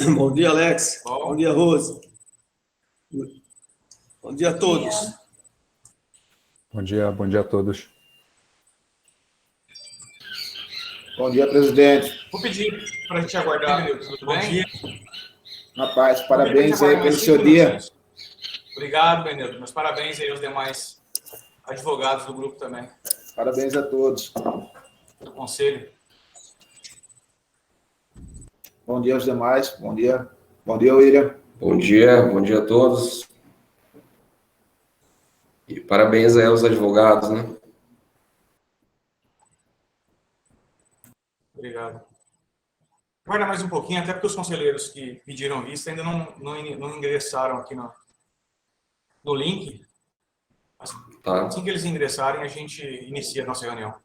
Bom dia, Alex. Bom dia, Rose. Bom dia a todos. Bom dia a todos. Bom dia, presidente. Vou pedir para a gente aguardar, tudo bem? Bom dia. Rapaz, parabéns aí pelo seu dia. Obrigado, Benedito. Meus parabéns aí aos demais advogados do grupo também. Parabéns a todos. Do conselho. Bom dia aos demais. Bom dia. Bom dia, William. Bom dia a todos. E parabéns aí aos advogados, né? Obrigado. Guarda mais um pouquinho, até porque os conselheiros que pediram vista ainda não ingressaram aqui no link. Assim que eles ingressarem, a gente inicia a nossa reunião.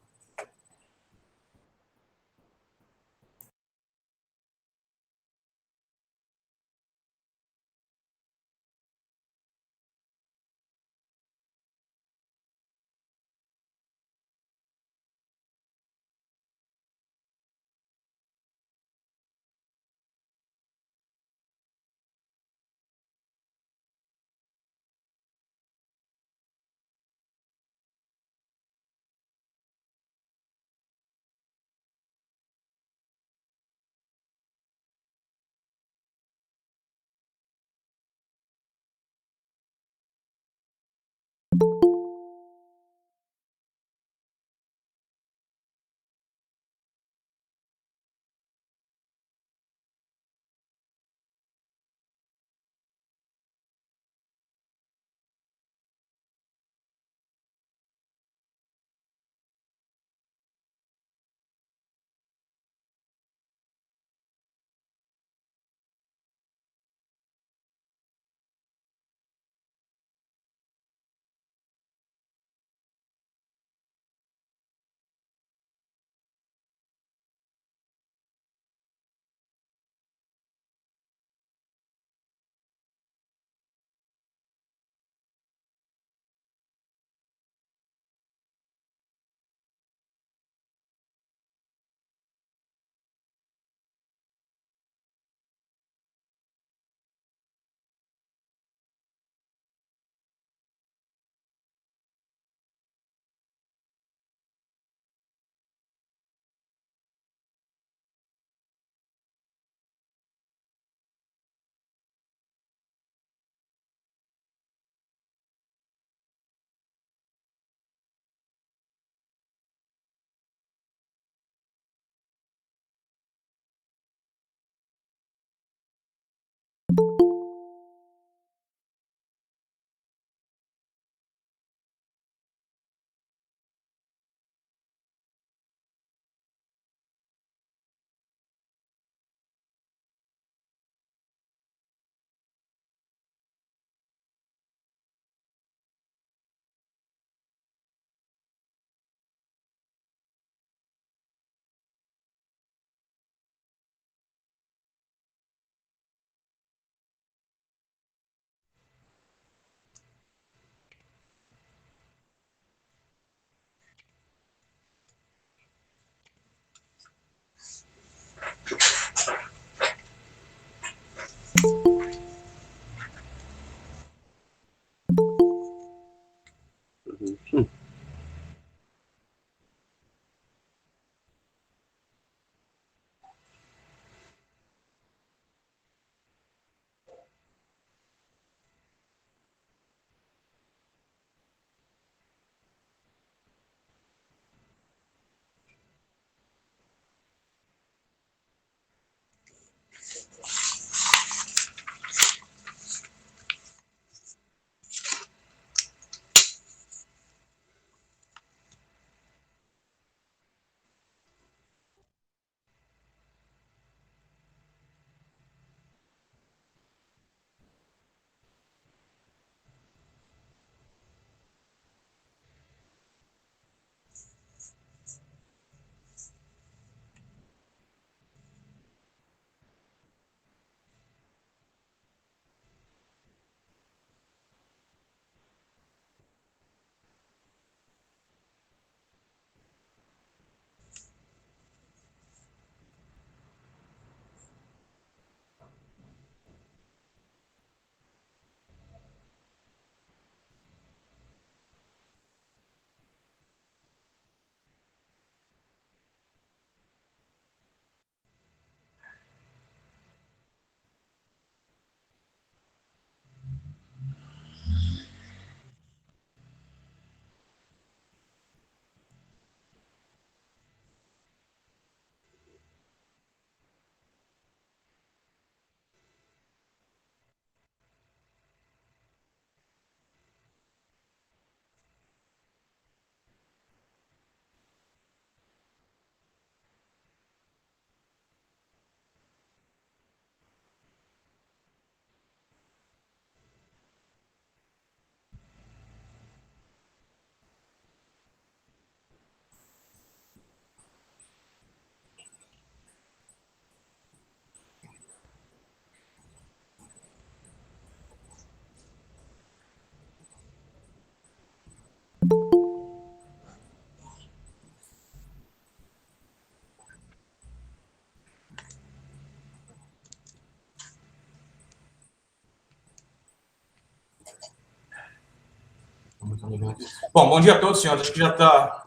Bom dia a todos, senhores. Acho que já está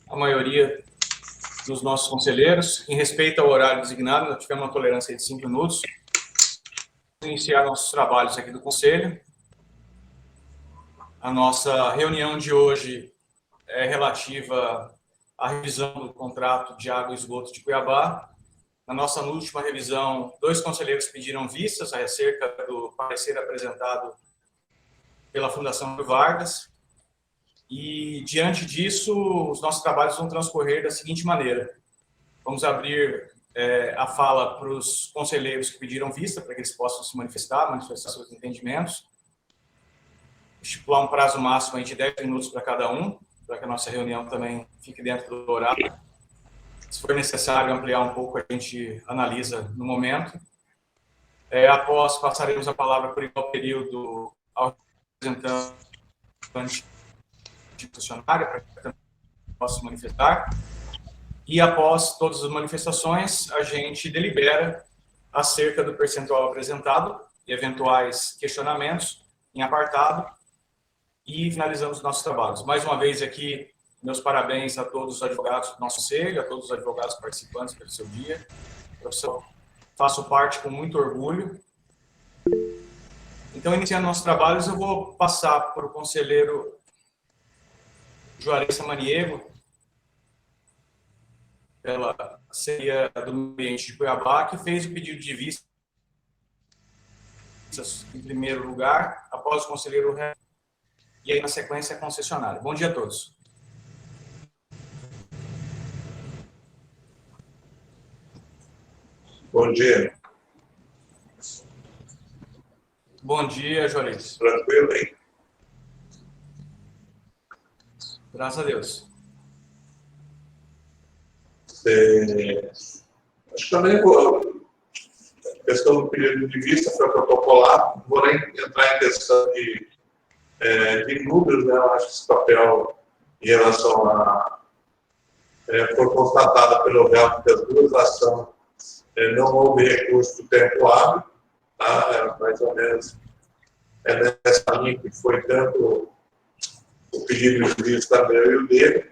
a maioria dos nossos conselheiros. Em respeito ao horário designado, nós tivemos uma tolerância de 5 minutos. Vamos iniciar nossos trabalhos aqui do Conselho. A nossa reunião de hoje é relativa à revisão do contrato de água e esgoto de Cuiabá. Na nossa última revisão, 2 conselheiros pediram vistas acerca do parecer apresentado pela Fundação Vargas. E, diante disso, os nossos trabalhos vão transcorrer da seguinte maneira. Vamos abrir a fala para os conselheiros que pediram vista, para que eles possam se manifestar seus entendimentos. Estipular um prazo máximo de 10 minutos para cada um, para que a nossa reunião também fique dentro do horário. Se for necessário ampliar um pouco, a gente analisa no momento. Após, passaremos a palavra por igual período ao representante institucionário, para que também possa se manifestar. E, após todas as manifestações, a gente delibera acerca do percentual apresentado e eventuais questionamentos em apartado e finalizamos os nossos trabalhos. Mais uma vez aqui, meus parabéns a todos os advogados do nosso conselho, a todos os advogados participantes pelo seu dia. Eu faço parte com muito orgulho. Então, iniciando nossos trabalhos, eu vou passar para o conselheiro Juarez Samaniego, pela CEA do Ambiente de Cuiabá, que fez o pedido de vista em primeiro lugar, após o conselheiro e aí, na sequência, a concessionária. Bom dia a todos. Bom dia. Bom dia, Juarez. Tranquilo aí? Graças a Deus. Acho que também a questão do pedido de vista foi protocolado, não vou nem entrar em questão de números, né? Eu acho que esse papel em relação a foi constatada pelo réu que as duas ações não houve recurso do tempo hábil, tá? Mais ou menos nessa linha que foi tanto o pedido de vista meu e o dele.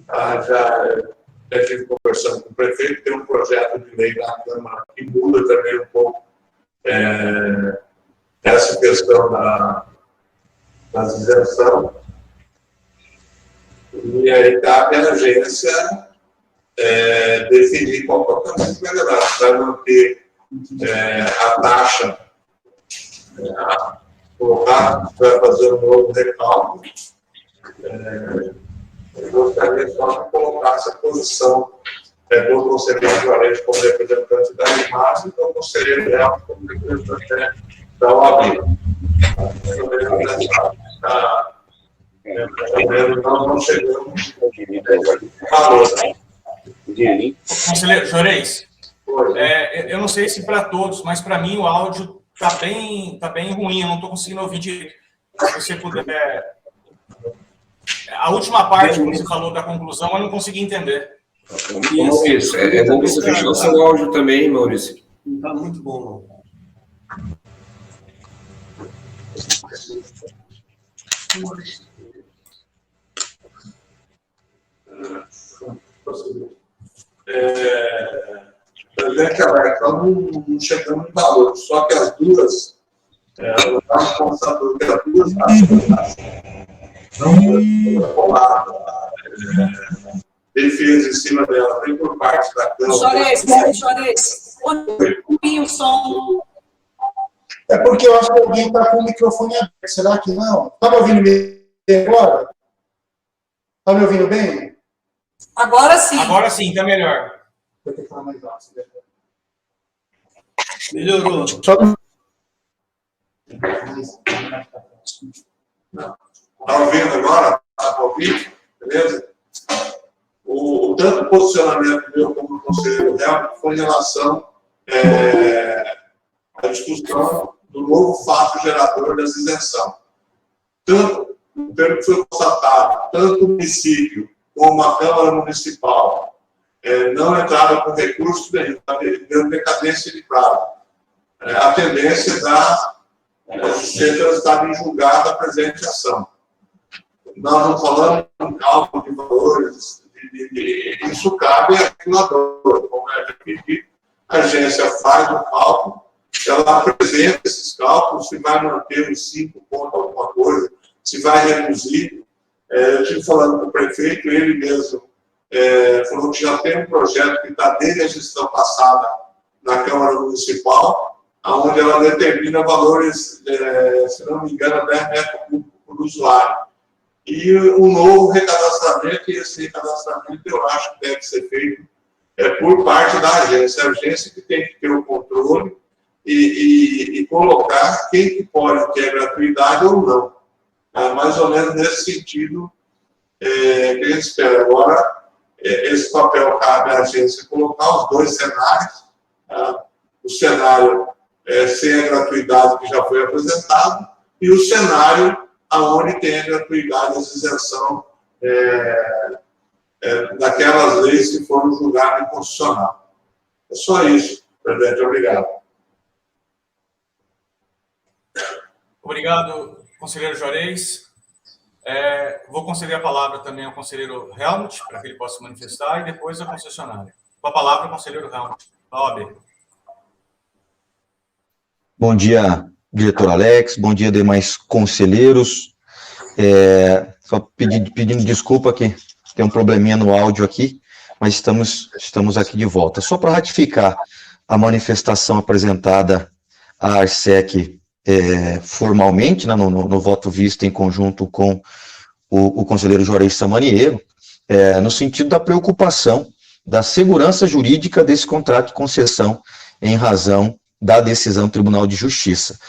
Já estive conversando com o prefeito, tem um projeto de lei na Câmara que muda também um pouco essa questão das isenção. E aí cabe à agência definir qual é o caminho que vai levar. Vai manter a taxa, vai fazer um novo recálculo. Eu gostaria só de colocar essa posição do conselheiro Juarez como representante da IMAS e do conselheiro Real como representante da OAB. Não chegamos no valor. Conselheiro Juarez, eu não sei se para todos, mas para mim o áudio está bem ruim, eu não estou conseguindo ouvir direito. Se você puder... A última parte que você falou da conclusão, eu não consegui entender. Isso. É bom você fechar o seu áudio também, Maurício. Está muito bom, não. Não chegamos em valor, só que as duas, o responsável pelas duas taxas, ele fez em cima dela, tem por parte da Câmara. Juarez, o som. É porque eu acho que alguém está com o microfone aberto. Será que não? Está me ouvindo bem agora? Está me ouvindo bem? Agora sim. Agora sim, está melhor. Vou ter que falar mais alto. Melhorou. Só... Está ouvindo agora? Está ouvindo? Beleza? Tanto o posicionamento meu como o conselheiro Real foi em relação à discussão do novo fato gerador das isenção. Tanto o termo que foi constatado, tanto o município como a Câmara Municipal não entraram com recurso dentro decadência de prazo. A tendência ser transitada em julgado a presente ação. nós não falamos em cálculo de valores, isso cabe ao regulador, como é que a agência faz o cálculo, ela apresenta esses cálculos, se vai manter os 5 pontos alguma coisa, se vai reduzir. Eu estive falando com o prefeito, ele mesmo falou que já tem um projeto que está desde a gestão passada na Câmara Municipal, onde ela determina valores, se não me engano, 10 metros cúbicos por usuário. E o novo recadastramento, e esse recadastramento eu acho que deve ser feito por parte da agência. A agência que tem que ter o controle e colocar quem que pode ter gratuidade ou não. Mais ou menos nesse sentido que a gente espera. Agora, esse papel cabe à agência colocar os 2 cenários. O cenário sem a gratuidade que já foi apresentado e o cenário aonde tem a gratuidade, a isenção daquelas leis que foram julgadas inconstitucional. É só isso, presidente. Obrigado. Obrigado, conselheiro Juarez. Vou conceder a palavra também ao conselheiro Helmut, para que ele possa se manifestar, e depois a concessionária. Com a palavra, o conselheiro Helmut, da OAB. Bom dia, diretor Alex, bom dia, demais conselheiros. Só pedindo desculpa que tem um probleminha no áudio aqui, mas estamos aqui de volta. Só para ratificar a manifestação apresentada à ARSEC formalmente, né, no voto visto em conjunto com o conselheiro Juarez Samaniego, no sentido da preocupação da segurança jurídica desse contrato de concessão em razão da decisão do Tribunal de Justiça.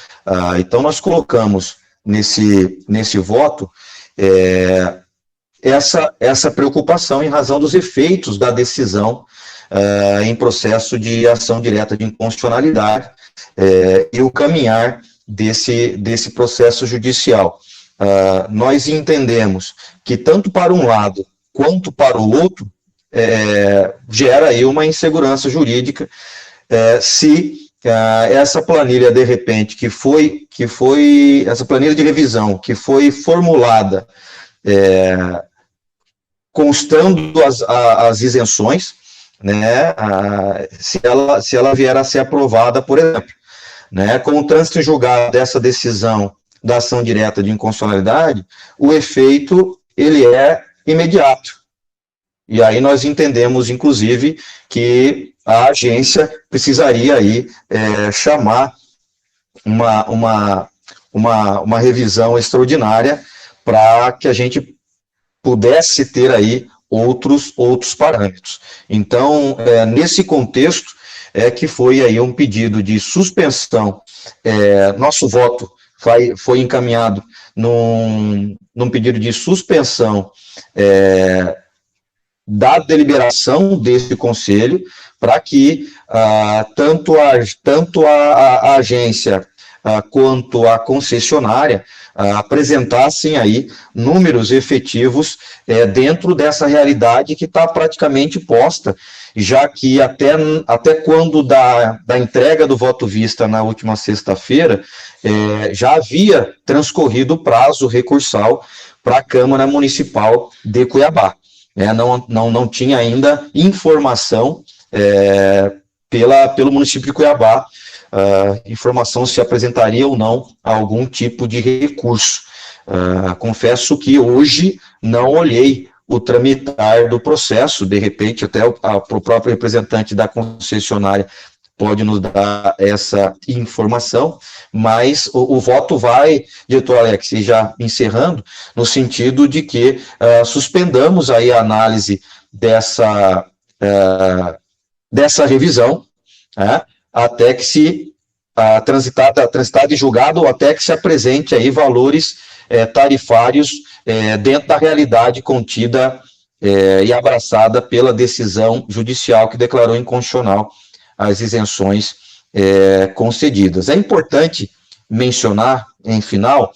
Então, nós colocamos nesse voto essa preocupação em razão dos efeitos da decisão em processo de ação direta de inconstitucionalidade e o caminhar desse processo judicial. Nós entendemos que tanto para um lado quanto para o outro gera aí uma insegurança jurídica se essa planilha, de repente, essa planilha de revisão que foi formulada constando as isenções, né, se ela vier a ser aprovada, por exemplo, né, com o trânsito em julgado dessa decisão da ação direta de inconstitucionalidade, o efeito ele é imediato. E aí nós entendemos, inclusive, que a agência precisaria aí chamar uma revisão extraordinária para que a gente pudesse ter aí outros parâmetros. Então, nesse contexto, que foi aí um pedido de suspensão, nosso voto foi encaminhado num pedido de suspensão da deliberação desse conselho, para que tanto a agência quanto a concessionária apresentassem aí números efetivos dentro dessa realidade que está praticamente posta, já que até quando da entrega do voto vista na última sexta-feira, já havia transcorrido o prazo recursal para a Câmara Municipal de Cuiabá. Não tinha ainda informação pelo município de Cuiabá, informação se apresentaria ou não a algum tipo de recurso. Confesso que hoje não olhei o tramitar do processo, de repente até o próprio representante da concessionária pode nos dar essa informação, mas o voto vai, diretor Alex, já encerrando, no sentido de que suspendamos aí a análise dessa revisão, até que se transitada e julgado, ou até que se apresente aí valores tarifários dentro da realidade contida e abraçada pela decisão judicial que declarou inconstitucional as isenções concedidas. É importante mencionar, em final,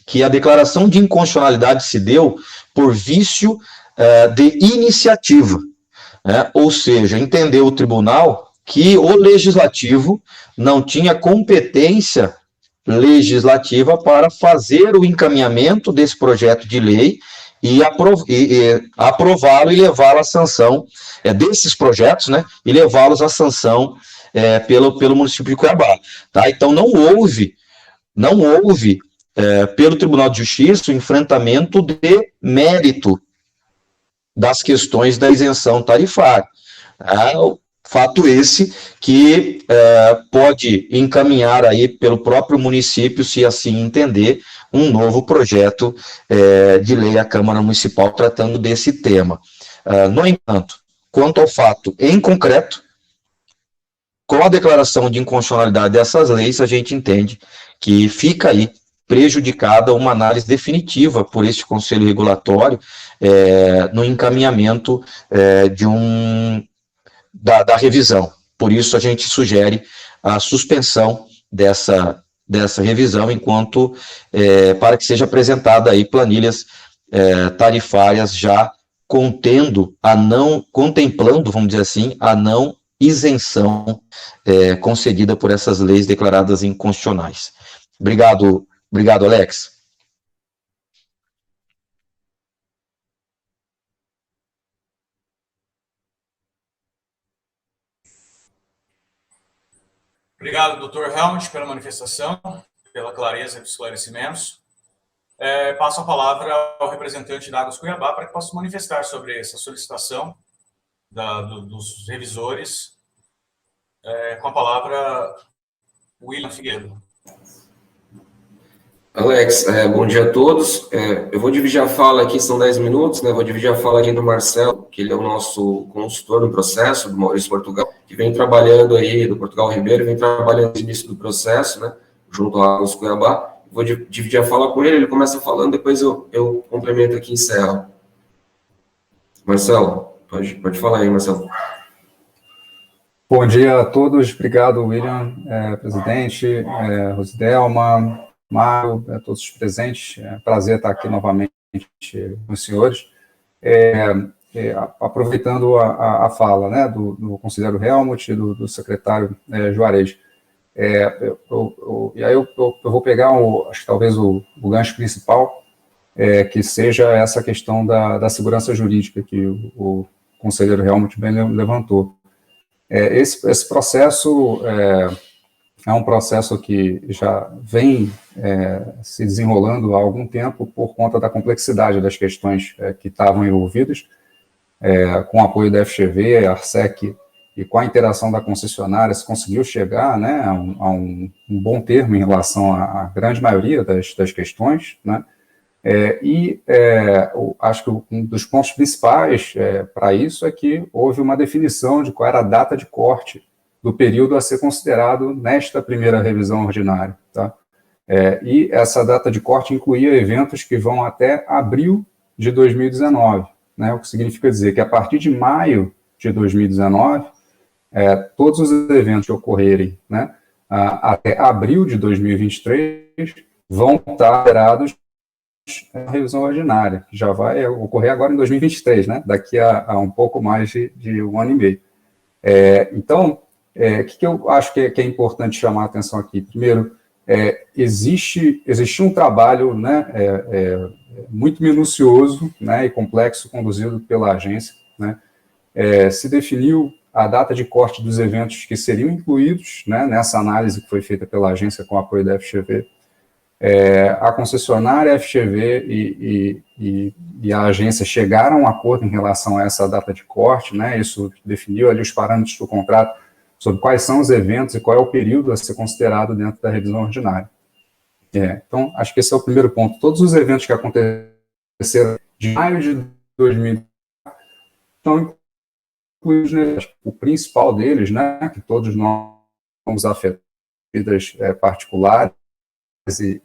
que a declaração de inconstitucionalidade se deu por vício de iniciativa, ou seja, entendeu o tribunal que o legislativo não tinha competência legislativa para fazer o encaminhamento desse projeto de lei e aprová-lo e levá-lo à sanção desses projetos, né, e levá-los à sanção pelo município de Cuiabá. Tá? Então, não houve pelo Tribunal de Justiça o enfrentamento de mérito das questões da isenção tarifária. Fato esse que pode encaminhar aí pelo próprio município, se assim entender, um novo projeto de lei à Câmara Municipal tratando desse tema. No entanto, quanto ao fato em concreto, com a declaração de inconstitucionalidade dessas leis, a gente entende que fica aí prejudicada uma análise definitiva por este Conselho Regulatório no encaminhamento da revisão. Por isso, a gente sugere a suspensão dessa revisão, enquanto para que seja apresentada aí planilhas tarifárias já contemplando, vamos dizer assim, a não isenção concedida por essas leis declaradas inconstitucionais. Obrigado, Alex. Obrigado, doutor Helmut, pela manifestação, pela clareza dos esclarecimentos. Passo a palavra ao representante da Águas Cuiabá para que possa se manifestar sobre essa solicitação dos revisores. Com a palavra, William Figueiredo. Alex, bom dia a todos. Eu vou dividir a fala aqui, são 10 minutos, né? Vou dividir a fala aqui do Marcelo, que ele é o nosso consultor no processo, do Maurício Portugal, que vem trabalhando aí, do Portugal Ribeiro, vem trabalhando no início do processo, né? Junto à Águas Cuiabá. Vou dividir a fala com ele começa falando, depois eu complemento aqui e encerro. Marcelo, pode falar aí, Marcelo. Bom dia a todos, obrigado, William, presidente, Rosidelma, Mário, todos os presentes, prazer estar aqui novamente com os senhores. Aproveitando a fala, né, do conselheiro Helmut e do secretário Juarez, e aí eu vou pegar, acho que talvez o gancho principal, que seja essa questão da segurança jurídica que o conselheiro Helmut bem levantou. Esse processo é um processo que já vem se desenrolando há algum tempo por conta da complexidade das questões que estavam envolvidas, com o apoio da FGV, Arsec, e com a interação da concessionária, se conseguiu chegar, né, a um bom termo em relação à grande maioria das questões, né, acho que um dos pontos principais para isso é que houve uma definição de qual era a data de corte do período a ser considerado nesta primeira revisão ordinária. Tá? E essa data de corte incluía eventos que vão até abril de 2019, né, o que significa dizer que a partir de maio de 2019, todos os eventos que ocorrerem, né, até abril de 2023 vão estar alterados na revisão ordinária, que já vai ocorrer agora em 2023, né, daqui a um pouco mais de um ano e meio. Então, o que eu acho que é importante chamar a atenção aqui? Primeiro, existe um trabalho, né, muito minucioso, né, e complexo conduzido pela agência, né, se definiu a data de corte dos eventos que seriam incluídos, né, nessa análise que foi feita pela agência com o apoio da FGV. A concessionária, a FGV e a agência chegaram a um acordo em relação a essa data de corte, né, isso definiu ali os parâmetros do contrato sobre quais são os eventos e qual é o período a ser considerado dentro da revisão ordinária. Então, acho que esse é o primeiro ponto. Todos os eventos que aconteceram de maio de 2000 estão incluídos, né? O principal deles, né, que todos nós somos afetados, vidas particulares e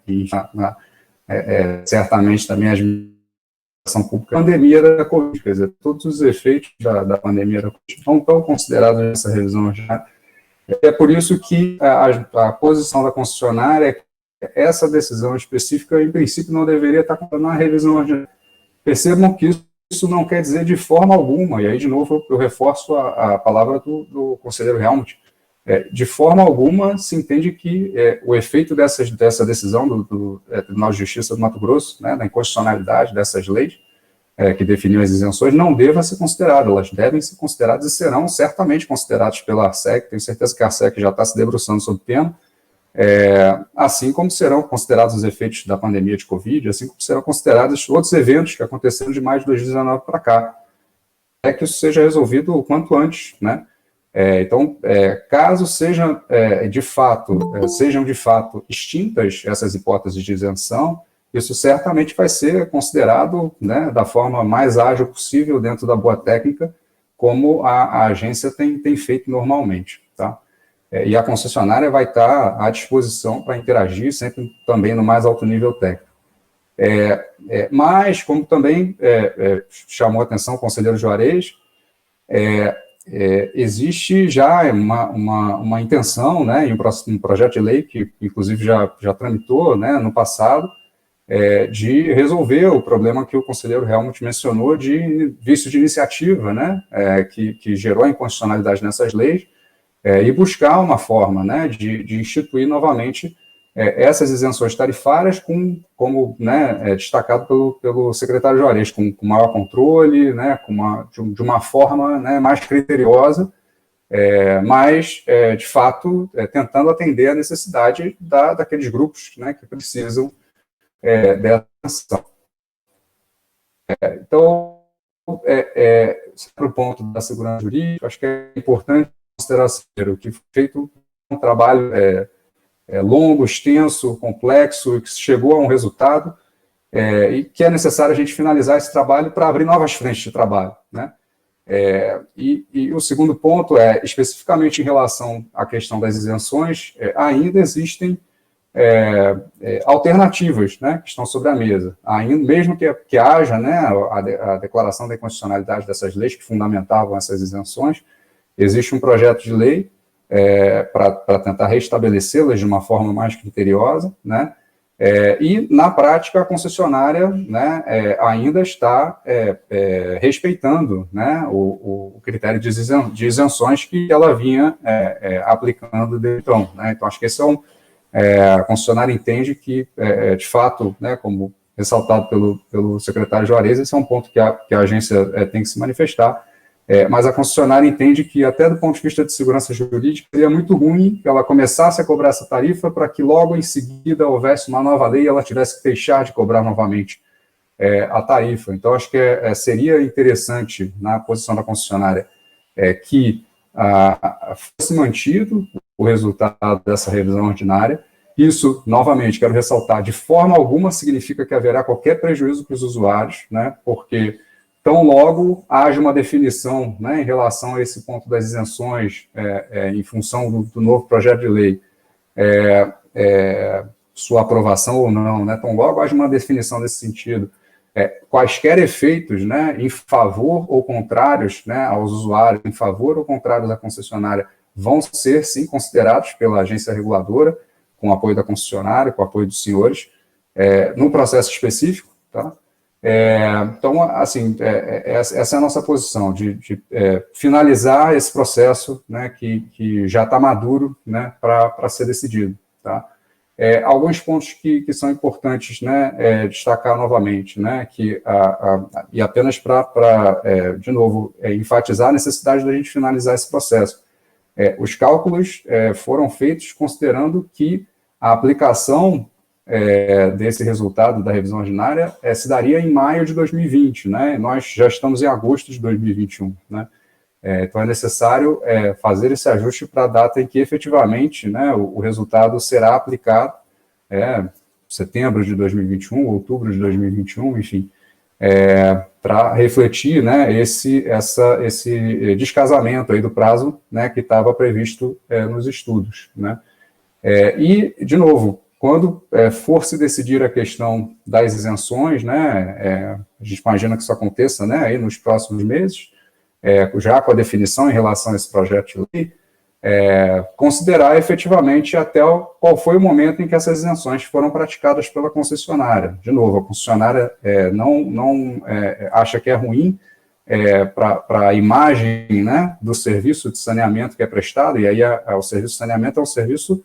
certamente também a administração pública, a pandemia da Covid, quer dizer, todos os efeitos da pandemia da Covid não estão considerados nessa revisão ordinária. É por isso que a posição da concessionária é que essa decisão específica, em princípio, não deveria estar na revisão ordinária. Percebam que isso não quer dizer de forma alguma, e aí, de novo, eu reforço a palavra do conselheiro Helmut, de forma alguma se entende que o efeito dessa decisão do Tribunal de Justiça do Mato Grosso, né, da inconstitucionalidade dessas leis, que definiam as isenções, não deva ser considerado. Elas devem ser consideradas e serão certamente consideradas pela ARSEC. Tenho certeza que a ARSEC já está se debruçando sobre o tema, assim como serão considerados os efeitos da pandemia de Covid, assim como serão considerados outros eventos que aconteceram de maio de 2019 para cá. Que isso seja resolvido o quanto antes, né? Então, caso sejam de fato extintas essas hipóteses de isenção, isso certamente vai ser considerado, né, da forma mais ágil possível dentro da boa técnica, como a agência tem feito normalmente, tá? E a concessionária vai estar à disposição para interagir, sempre também no mais alto nível técnico. Mas, como também chamou a atenção o conselheiro Juarez, existe já uma intenção, né, em um projeto de lei que, inclusive, já tramitou, né, no passado, de resolver o problema que o conselheiro Helmut mencionou de vício de iniciativa, né, que gerou a inconstitucionalidade nessas leis, e buscar uma forma, né, de instituir novamente essas isenções tarifárias como né, destacado pelo secretário Juarez, com maior controle, né, de uma forma, né, mais criteriosa, mas, de fato, tentando atender a necessidade daqueles grupos, né, que precisam dessa ação. Então, para o ponto da segurança jurídica, acho que é importante considerar que foi feito um trabalho longo, extenso, complexo, que chegou a um resultado, e que é necessário a gente finalizar esse trabalho para abrir novas frentes de trabalho, né? E o segundo ponto especificamente em relação à questão das isenções, ainda existem alternativas, né, que estão sobre a mesa. Ainda, mesmo que haja, né, a declaração da inconstitucionalidade dessas leis que fundamentavam essas isenções, existe um projeto de lei para tentar restabelecê-las de uma forma mais criteriosa, né, e, na prática, a concessionária, né, ainda está respeitando, né, o critério de isenções que ela vinha aplicando desde então, né. Então, acho que esse a concessionária entende que, de fato, né, como ressaltado pelo secretário Juarez, esse é um ponto que a agência tem que se manifestar, mas a concessionária entende que, até do ponto de vista de segurança jurídica, seria muito ruim que ela começasse a cobrar essa tarifa para que logo em seguida houvesse uma nova lei e ela tivesse que deixar de cobrar novamente a tarifa. Então, acho que seria interessante, na posição da concessionária, que fosse mantido o resultado dessa revisão ordinária. Isso, novamente, quero ressaltar, de forma alguma significa que haverá qualquer prejuízo para os usuários, né, porque tão logo haja uma definição, né, em relação a esse ponto das isenções, em função do novo projeto de lei, sua aprovação ou não, né, tão logo haja uma definição nesse sentido, quaisquer efeitos, né, em favor ou contrários, né, aos usuários, em favor ou contrário da concessionária, vão ser, sim, considerados pela agência reguladora, com o apoio da concessionária, com o apoio dos senhores, no processo específico, tá? Então, assim, essa é a nossa posição, de finalizar esse processo, né, que já está maduro, né, para ser decidido, tá? Alguns pontos que são importantes, né, destacar novamente, né, e apenas para de novo, enfatizar a necessidade da gente finalizar esse processo. Os cálculos foram feitos considerando que a aplicação desse resultado da revisão ordinária se daria em maio de 2020, né? Nós já estamos em agosto de 2021, né? Então é necessário fazer esse ajuste para a data em que efetivamente, né, o resultado será aplicado, setembro de 2021, outubro de 2021, enfim, para refletir, né, esse descasamento aí do prazo, né, que estava previsto nos estudos, né. E, de novo, quando for se decidir a questão das isenções, né, a gente imagina que isso aconteça, né, aí nos próximos meses, já com a definição em relação a esse projeto de lei, considerar efetivamente até qual foi o momento em que essas isenções foram praticadas pela concessionária. De novo, a concessionária não acha que é ruim para a imagem, né, do serviço de saneamento que é prestado, e aí o serviço de saneamento é um serviço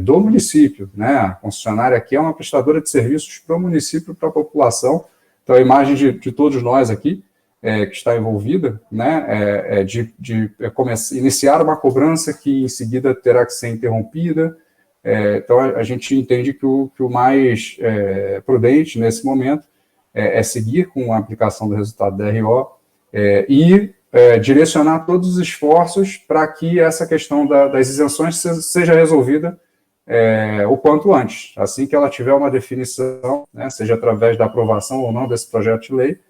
do município, né? A concessionária aqui é uma prestadora de serviços para o município, para a população. Então, a imagem de todos nós aqui, que está envolvida, né, iniciar uma cobrança que em seguida terá que ser interrompida. Então, a gente entende que o mais prudente nesse momento é seguir com a aplicação do resultado da RO e direcionar todos os esforços para que essa questão das isenções seja resolvida o quanto antes. Assim que ela tiver uma definição, né, seja através da aprovação ou não desse projeto de lei,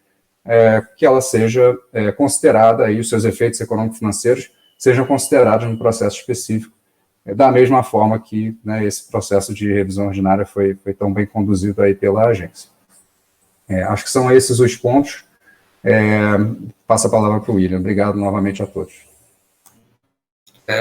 que ela seja considerada, e os seus efeitos econômico-financeiros sejam considerados no processo específico, da mesma forma que, né, esse processo de revisão ordinária foi tão bem conduzido aí pela agência. Acho que são esses os pontos. Passo a palavra para o William. Obrigado novamente a todos.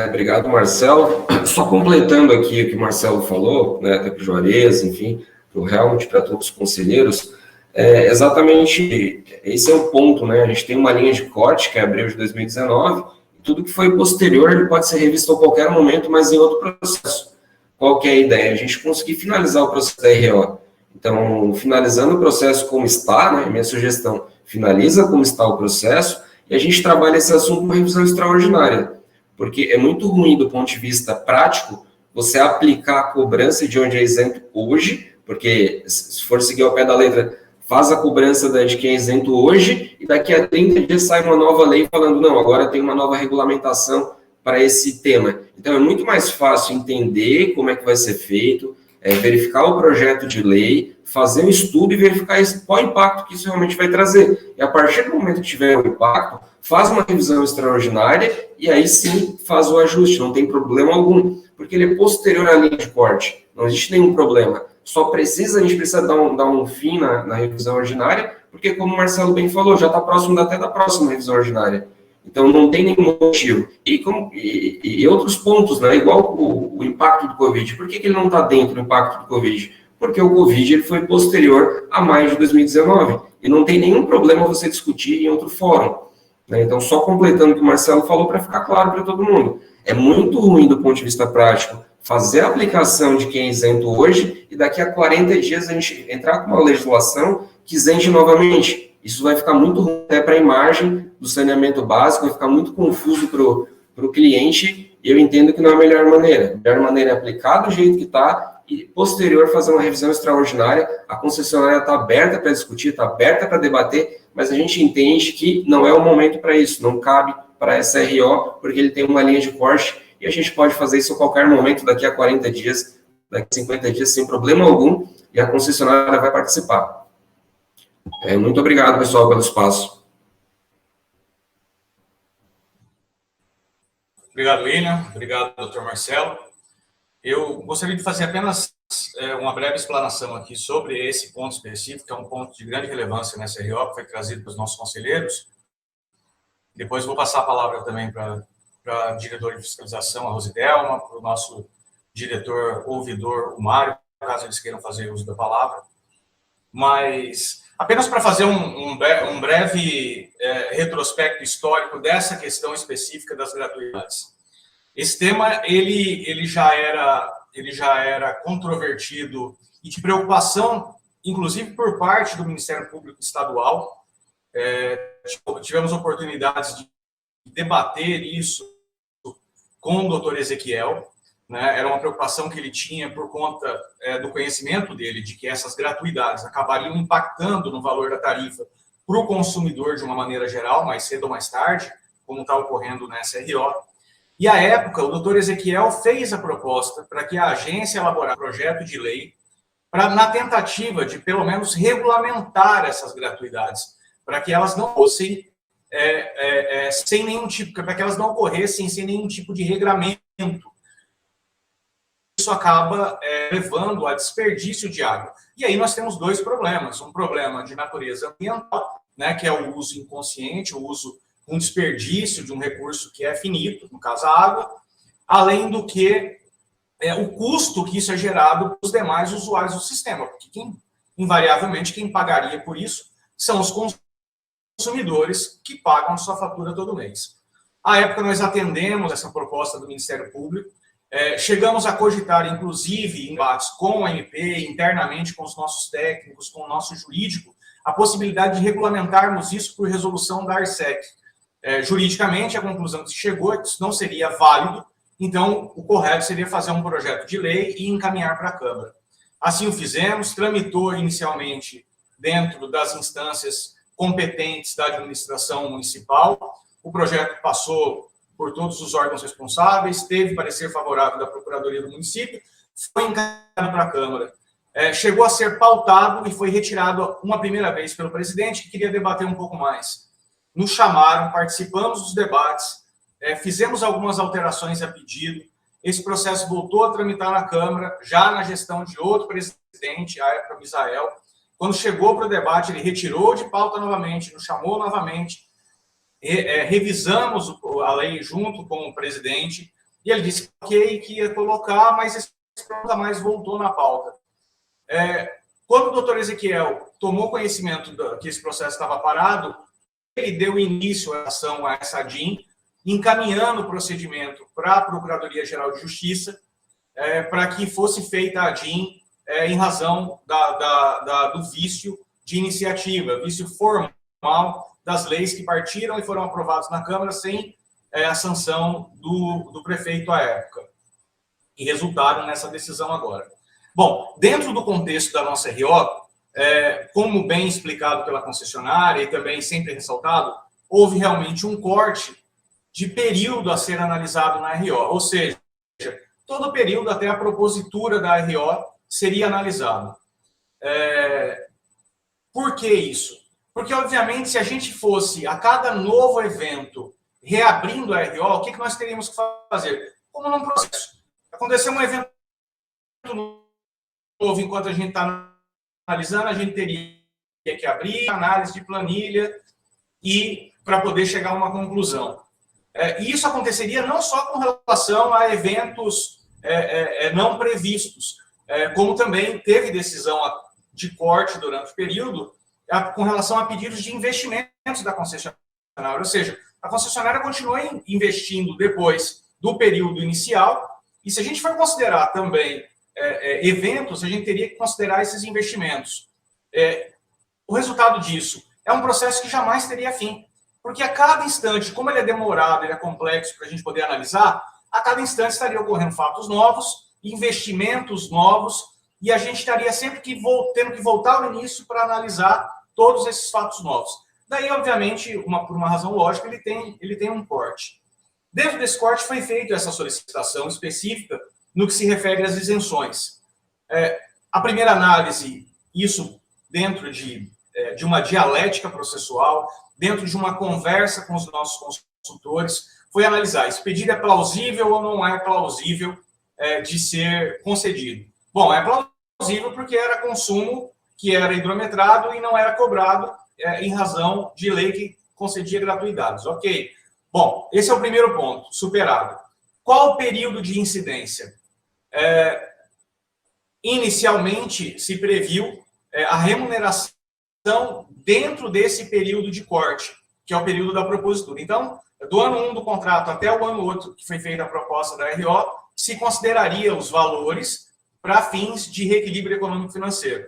Obrigado, Marcelo. Só completando aqui o que o Marcelo falou, né, até para o Juarez, enfim, para o Helmut, para todos os conselheiros, exatamente esse é o ponto, né? A gente tem uma linha de corte, que é abril de 2019, e tudo que foi posterior ele pode ser revisto a qualquer momento, mas em outro processo. Qual que é a ideia? A gente conseguir finalizar o processo da RO. Então, finalizando o processo como está, né, minha sugestão, finaliza como está o processo, e a gente trabalha esse assunto com revisão extraordinária, porque é muito ruim do ponto de vista prático você aplicar a cobrança de onde é isento hoje, porque se for seguir ao pé da letra, faz a cobrança de quem é isento hoje, e daqui a 30 dias sai uma nova lei falando, não, agora tem uma nova regulamentação para esse tema. Então, é muito mais fácil entender como é que vai ser feito, verificar o projeto de lei, fazer um estudo e verificar qual impacto que isso realmente vai trazer. E a partir do momento que tiver o impacto, faz uma revisão extraordinária e aí sim faz o ajuste, não tem problema algum, porque ele é posterior à linha de corte, não existe nenhum problema. A gente precisa dar um fim na revisão ordinária, porque como o Marcelo bem falou, já está próximo até da próxima revisão ordinária. Então, não tem nenhum motivo. E outros pontos, né? Igual o impacto do Covid. Por que ele não está dentro do impacto do Covid? Porque o Covid ele foi posterior a maio de 2019. E não tem nenhum problema você discutir em outro fórum. Né? Então, só completando o que o Marcelo falou para ficar claro para todo mundo. É muito ruim do ponto de vista prático fazer a aplicação de quem é isento hoje e daqui a 40 dias a gente entrar com uma legislação que isente novamente. Isso vai ficar muito ruim até para a imagem do saneamento básico, vai ficar muito confuso para o cliente, e eu entendo que não é a melhor maneira. A melhor maneira é aplicar do jeito que está e, posterior, fazer uma revisão extraordinária. A concessionária está aberta para discutir, está aberta para debater, mas a gente entende que não é o momento para isso, não cabe para essa RO, porque ele tem uma linha de corte, e a gente pode fazer isso a qualquer momento, daqui a 40 dias, daqui a 50 dias, sem problema algum, e a concessionária vai participar. Muito obrigado, pessoal, pelo espaço. Obrigado, William. Obrigado, doutor Marcelo. Eu gostaria de fazer apenas uma breve explanação aqui sobre esse ponto específico, que é um ponto de grande relevância nessa RO, que foi trazido pelos nossos conselheiros. Depois vou passar a palavra também para a diretora de fiscalização, a Rosidelma, para o nosso diretor ouvidor, o Mário, caso eles queiram fazer uso da palavra. Mas apenas para fazer um breve retrospecto histórico dessa questão específica das gratuidades. Esse tema ele já era controvertido e de preocupação, inclusive por parte do Ministério Público Estadual. Tivemos oportunidades de debater isso com o doutor Ezequiel, né? Era uma preocupação que ele tinha por conta do conhecimento dele, de que essas gratuidades acabariam impactando no valor da tarifa para o consumidor de uma maneira geral, mais cedo ou mais tarde, como está ocorrendo nessa RO. E, à época, o doutor Ezequiel fez a proposta para que a agência elaborasse um projeto de lei na tentativa de, pelo menos, regulamentar essas gratuidades, para que elas não fossem sem nenhum tipo, para que elas não ocorressem sem nenhum tipo de regramento. Isso acaba levando a desperdício de água. E aí nós temos dois problemas. Um problema de natureza ambiental, né, que é o uso inconsciente, um desperdício de um recurso que é finito, no caso a água, além do que o custo que isso é gerado para os demais usuários do sistema, porque invariavelmente quem pagaria por isso são os consumidores que pagam a sua fatura todo mês. À época, nós atendemos essa proposta do Ministério Público, chegamos a cogitar, inclusive, embates com a MP, internamente com os nossos técnicos, com o nosso jurídico, a possibilidade de regulamentarmos isso por resolução da ARSEC. Juridicamente, a conclusão que se chegou é que isso não seria válido, então o correto seria fazer um projeto de lei e encaminhar para a Câmara. Assim o fizemos, tramitou inicialmente dentro das instâncias competentes da administração municipal, o projeto passou por todos os órgãos responsáveis, teve parecer favorável da Procuradoria do município, foi encaminhado para a Câmara. Chegou a ser pautado e foi retirado uma primeira vez pelo presidente, que queria debater um pouco mais. Nos chamaram, participamos dos debates, fizemos algumas alterações a pedido, esse processo voltou a tramitar na Câmara, já na gestão de outro presidente, a época do Misael. Quando chegou para o debate, ele retirou de pauta novamente, nos chamou novamente, revisamos a lei junto com o presidente, e ele disse que ia colocar, mas esse nunca mais voltou na pauta. Quando o doutor Ezequiel tomou conhecimento que esse processo estava parado, ele deu início à ação a essa DIN, encaminhando o procedimento para a Procuradoria-Geral de Justiça, para que fosse feita a DIN em razão do vício de iniciativa, vício formal das leis que partiram e foram aprovadas na Câmara sem a sanção do prefeito à época, e resultaram nessa decisão agora. Bom, dentro do contexto da nossa RO, como bem explicado pela concessionária e também sempre ressaltado, houve realmente um corte de período a ser analisado na RO, ou seja, todo o período até a propositura da RO seria analisado. Por que isso? Porque, obviamente, se a gente fosse a cada novo evento reabrindo a RO, o que nós teríamos que fazer? Como num processo. Aconteceu um evento novo enquanto a gente está analisando, a gente teria que abrir análise de planilha e para poder chegar a uma conclusão. E isso aconteceria não só com relação a eventos não previstos, como também teve decisão de corte durante o período com relação a pedidos de investimentos da concessionária. Ou seja, a concessionária continuou investindo depois do período inicial, e se a gente for considerar também eventos, a gente teria que considerar esses investimentos. O resultado disso é um processo que jamais teria fim, porque a cada instante, como ele é demorado, ele é complexo para a gente poder analisar, a cada instante estaria ocorrendo fatos novos, investimentos novos, e a gente estaria sempre tendo que voltar ao início para analisar todos esses fatos novos. Daí, obviamente, por uma razão lógica, ele tem um corte. Dentro desse corte foi feita essa solicitação específica no que se refere às isenções. A primeira análise, isso dentro de uma dialética processual, dentro de uma conversa com os nossos consultores, foi analisar esse pedido é plausível ou não é plausível de ser concedido. Bom, é plausível porque era consumo que era hidrometrado e não era cobrado em razão de lei que concedia gratuidades. Ok. Bom, esse é o primeiro ponto, superado. Qual o período de incidência? Inicialmente, se previu a remuneração dentro desse período de corte, que é o período da propositura. Então, do ano 1 do contrato até o ano 8, que foi feita a proposta da RO, se consideraria os valores para fins de reequilíbrio econômico-financeiro.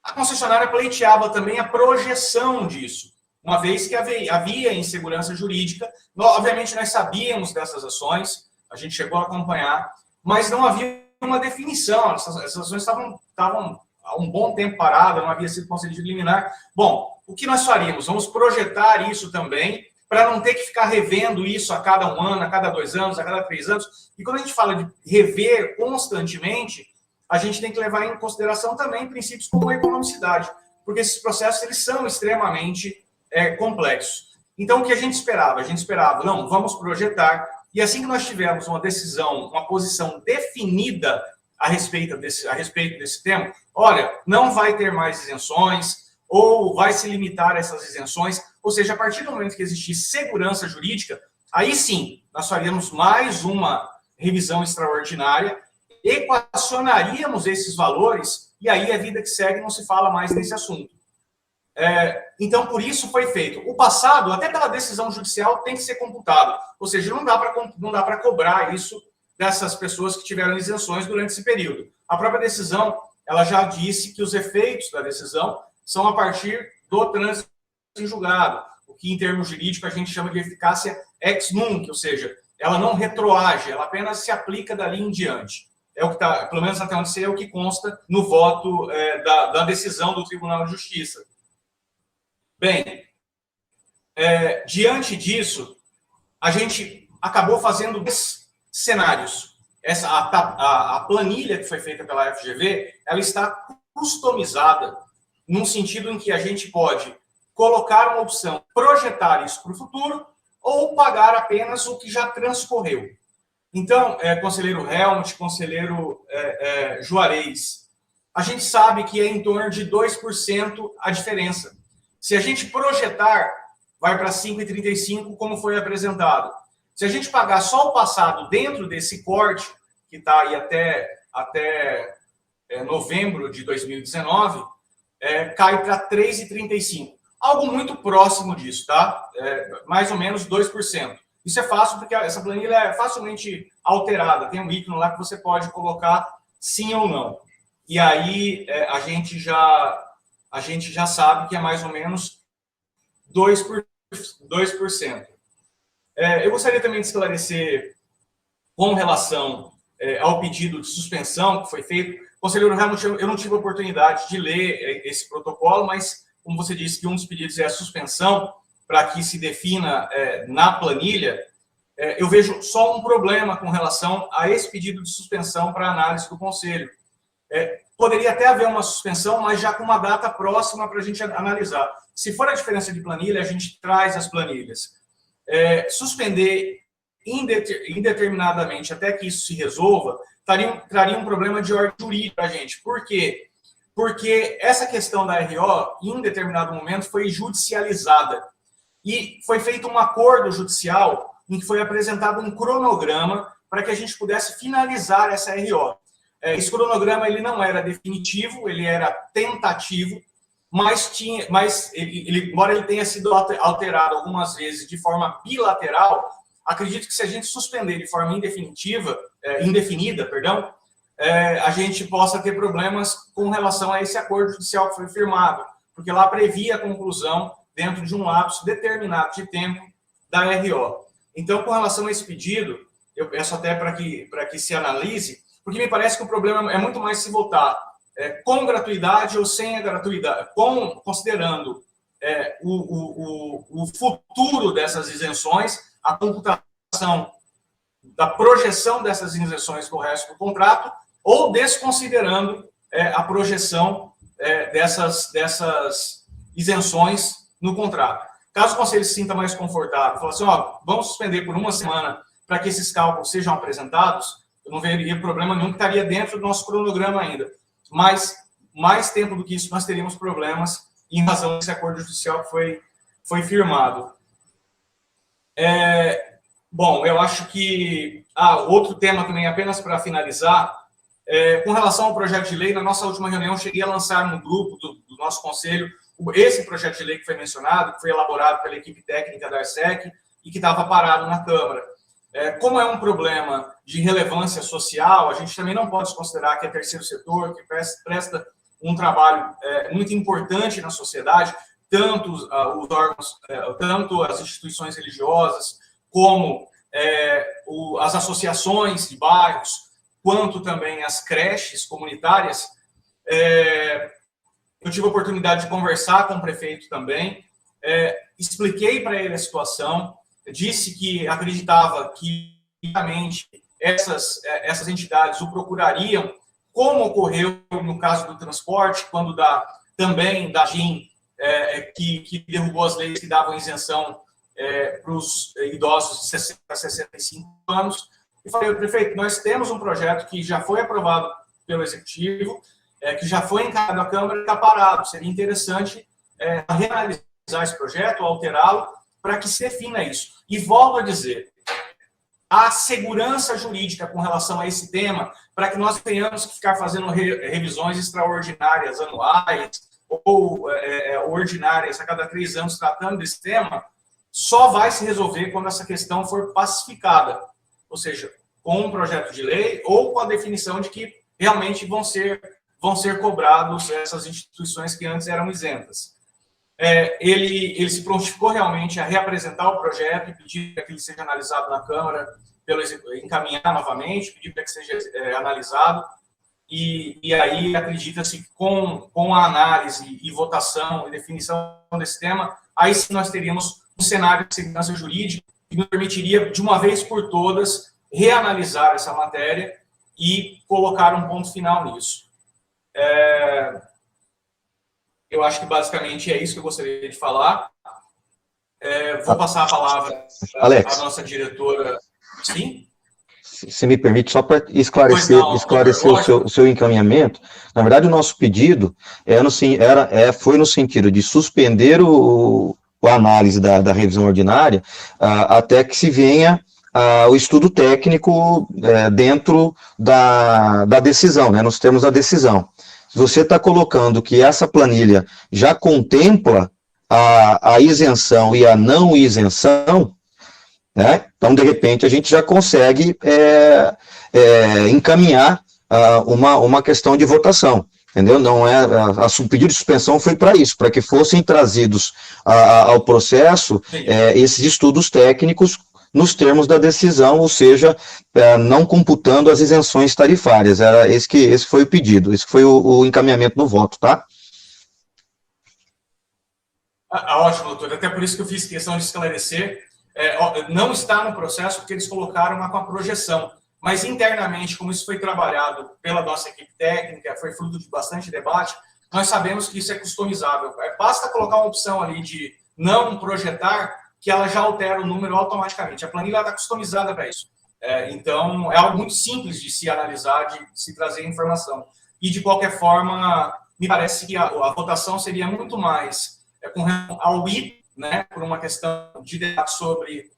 A concessionária pleiteava também a projeção disso, uma vez que havia insegurança jurídica. Obviamente, nós sabíamos dessas ações, a gente chegou a acompanhar, mas não havia uma definição. Essas ações estavam há um bom tempo paradas, não havia sido concedido liminar. Bom, o que nós faríamos? Vamos projetar isso também, para não ter que ficar revendo isso a cada um ano, a cada 2 anos, a cada 3 anos. E quando a gente fala de rever constantemente, a gente tem que levar em consideração também princípios como a economicidade, porque esses processos eles são extremamente complexos. Então, o que a gente esperava? A gente esperava, não, vamos projetar, e assim que nós tivermos uma decisão, uma posição definida a respeito desse tema, olha, não vai ter mais isenções, ou vai se limitar a essas isenções, ou seja, a partir do momento que existir segurança jurídica, aí sim, nós faríamos mais uma revisão extraordinária, equacionaríamos esses valores, e aí a vida que segue não se fala mais nesse assunto. Então, por isso foi feito. O passado, até pela decisão judicial, tem que ser computado. Ou seja, não dá para cobrar isso dessas pessoas que tiveram isenções durante esse período. A própria decisão, ela já disse que os efeitos da decisão são a partir do trânsito em julgado, o que em termos jurídicos a gente chama de eficácia ex nunc, ou seja, ela não retroage, ela apenas se aplica dali em diante. É o que está, pelo menos até onde sei, é o que consta no voto da decisão do Tribunal de Justiça. Bem, diante disso, a gente acabou fazendo dois cenários. A planilha que foi feita pela FGV, ela está customizada num sentido em que a gente pode colocar uma opção, projetar isso para o futuro, ou pagar apenas o que já transcorreu. Então, conselheiro Helmut, conselheiro Juarez, a gente sabe que é em torno de 2% a diferença. Se a gente projetar, vai para 5,35, como foi apresentado. Se a gente pagar só o passado dentro desse corte, que está aí até novembro de 2019, cai para 3,35. Algo muito próximo disso, tá? Mais ou menos 2%. Isso é fácil, porque essa planilha é facilmente alterada. Tem um ícone lá que você pode colocar sim ou não. E aí a gente já sabe que é mais ou menos 2%. Eu gostaria também de esclarecer com relação ao pedido de suspensão que foi feito. Conselheiro Helmut, eu não tive a oportunidade de ler esse protocolo, mas, como você disse, que um dos pedidos é a suspensão para que se defina na planilha, eu vejo só um problema com relação a esse pedido de suspensão para análise do Conselho. Poderia até haver uma suspensão, mas já com uma data próxima para a gente analisar. Se for a diferença de planilha, a gente traz as planilhas. Suspender indeterminadamente até que isso se resolva, traria um problema de ordem jurídica para a gente. Por quê? Porque essa questão da RO, em determinado momento, foi judicializada. E foi feito um acordo judicial em que foi apresentado um cronograma para que a gente pudesse finalizar essa RO. Esse cronograma ele não era definitivo, ele era tentativo, mas embora ele tenha sido alterado algumas vezes de forma bilateral, acredito que se a gente suspender de forma indefinida, a gente possa ter problemas com relação a esse acordo judicial que foi firmado, porque lá previa a conclusão dentro de um lapso determinado de tempo da RO. Então, com relação a esse pedido, eu peço até para que se analise, porque me parece que o problema é muito mais se votar com gratuidade ou sem a gratuidade, considerando o futuro dessas isenções, a computação da projeção dessas isenções no resto do contrato, ou desconsiderando a projeção dessas isenções no contrato. Caso o Conselho se sinta mais confortável, fala assim, vamos suspender por uma semana para que esses cálculos sejam apresentados, eu não veria problema nenhum, que estaria dentro do nosso cronograma ainda. Mas, mais tempo do que isso, nós teríamos problemas em razão desse acordo judicial que foi firmado. Bom, eu acho que... outro tema também, apenas para finalizar, com relação ao projeto de lei, na nossa última reunião, eu cheguei a lançar no grupo do nosso Conselho esse projeto de lei que foi mencionado, que foi elaborado pela equipe técnica da ARSEC e que estava parado na Câmara. Como é um problema de relevância social, a gente também não pode desconsiderar que é terceiro setor, que presta um trabalho muito importante na sociedade, tanto os órgãos, tanto as instituições religiosas, como as associações de bairros, quanto também as creches comunitárias. Eu tive a oportunidade de conversar com o prefeito também, expliquei para ele a situação, disse que acreditava que, realmente, essas entidades o procurariam, como ocorreu no caso do transporte, quando também da GIM, que derrubou as leis que davam isenção para os idosos de 60 a 65 anos. E falei, prefeito, nós temos um projeto que já foi aprovado pelo Executivo, que já foi encaminhado à Câmara e está parado. Seria interessante reanalisar esse projeto, alterá-lo, para que se defina isso. E volto a dizer, a segurança jurídica com relação a esse tema, para que nós tenhamos que ficar fazendo revisões extraordinárias anuais, ou ordinárias a cada 3 anos tratando desse tema, só vai se resolver quando essa questão for pacificada, ou seja, com um projeto de lei ou com a definição de que realmente vão ser cobrados essas instituições que antes eram isentas. Ele se prontificou realmente a reapresentar o projeto e pedir que ele seja analisado na Câmara, encaminhar novamente, pedir para que seja analisado, e aí acredita-se que com a análise e votação e definição desse tema, aí sim nós teríamos um cenário de segurança jurídica que nos permitiria, de uma vez por todas, reanalisar essa matéria e colocar um ponto final nisso. Eu acho que basicamente é isso que eu gostaria de falar. Vou passar a palavra à nossa diretora. Sim? Se me permite, só para esclarecer o seu encaminhamento, na verdade, o nosso pedido foi no sentido de suspender a análise da revisão ordinária até que se venha o estudo técnico dentro da decisão, né, nos termos da decisão. Se você está colocando que essa planilha já contempla a isenção e a não isenção, né, então, de repente, a gente já consegue encaminhar uma questão de votação. Entendeu? Não o pedido de suspensão foi para isso, para que fossem trazidos ao processo esses estudos técnicos nos termos da decisão, ou seja, não computando as isenções tarifárias. Esse foi o pedido, esse foi o encaminhamento do voto, tá? Ótimo, doutor. Até por isso que eu fiz questão de esclarecer. Não está no processo porque eles colocaram com a projeção. Mas internamente, como isso foi trabalhado pela nossa equipe técnica, foi fruto de bastante debate, nós sabemos que isso é customizável. Basta colocar uma opção ali de não projetar, que ela já altera o número automaticamente. A planilha está customizada para isso. Então, é algo muito simples de se analisar, de se trazer informação. E, de qualquer forma, me parece que a votação seria muito mais com relação ao item, né, por uma questão de debate sobre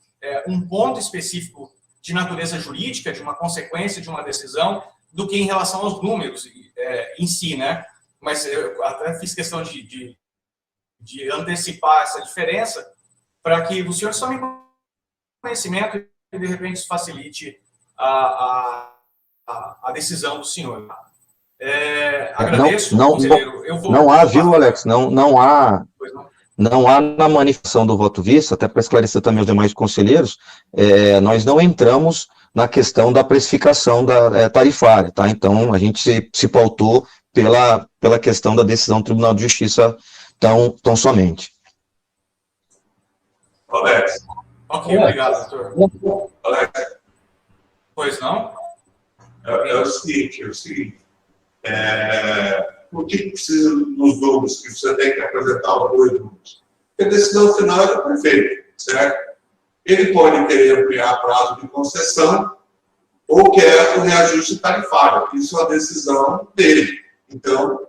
um ponto específico de natureza jurídica, de uma consequência de uma decisão, do que em relação aos números em si, né? Mas eu até fiz questão de antecipar essa diferença para que o senhor tome conhecimento e, de repente, isso facilite a decisão do senhor. Agradeço, conselheiro. Não há, viu, Alex? Não há... Não há na manifestação do voto visto, até para esclarecer também os demais conselheiros, nós não entramos na questão da precificação tarifária, tá? Então, a gente se pautou pela questão da decisão do Tribunal de Justiça tão somente. Alex. Ok, obrigado, doutor. Alex. Pois não? É o seguinte, por que precisa dos números que você tem que apresentar os 2 números? Porque a decisão final é do prefeito, certo? Ele pode querer ampliar prazo de concessão ou quer o reajuste tarifário. Isso é a decisão dele. Então,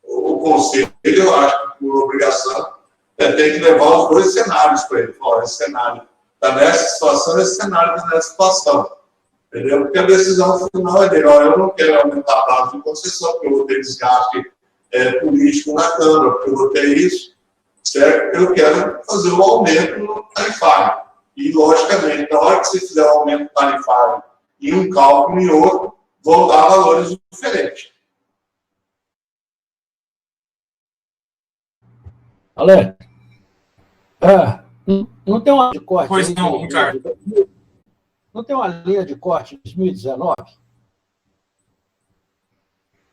o conselho, eu acho que por obrigação, tem que levar os 2 cenários para ele. Olha, esse cenário está nessa situação, esse cenário está nessa situação. Entendeu? Porque a decisão final é dele. Olha, eu não quero aumentar prazo de concessão, porque eu vou ter desgaste político na Câmara, porque eu vou ter isso, certo? Eu quero fazer o aumento tarifário. E, logicamente, na hora que você fizer o aumento tarifário em um cálculo e outro, vão dar valores diferentes. Alex, não tem uma linha de corte? Pois não, Ricardo. Não tem uma linha de corte de 2019?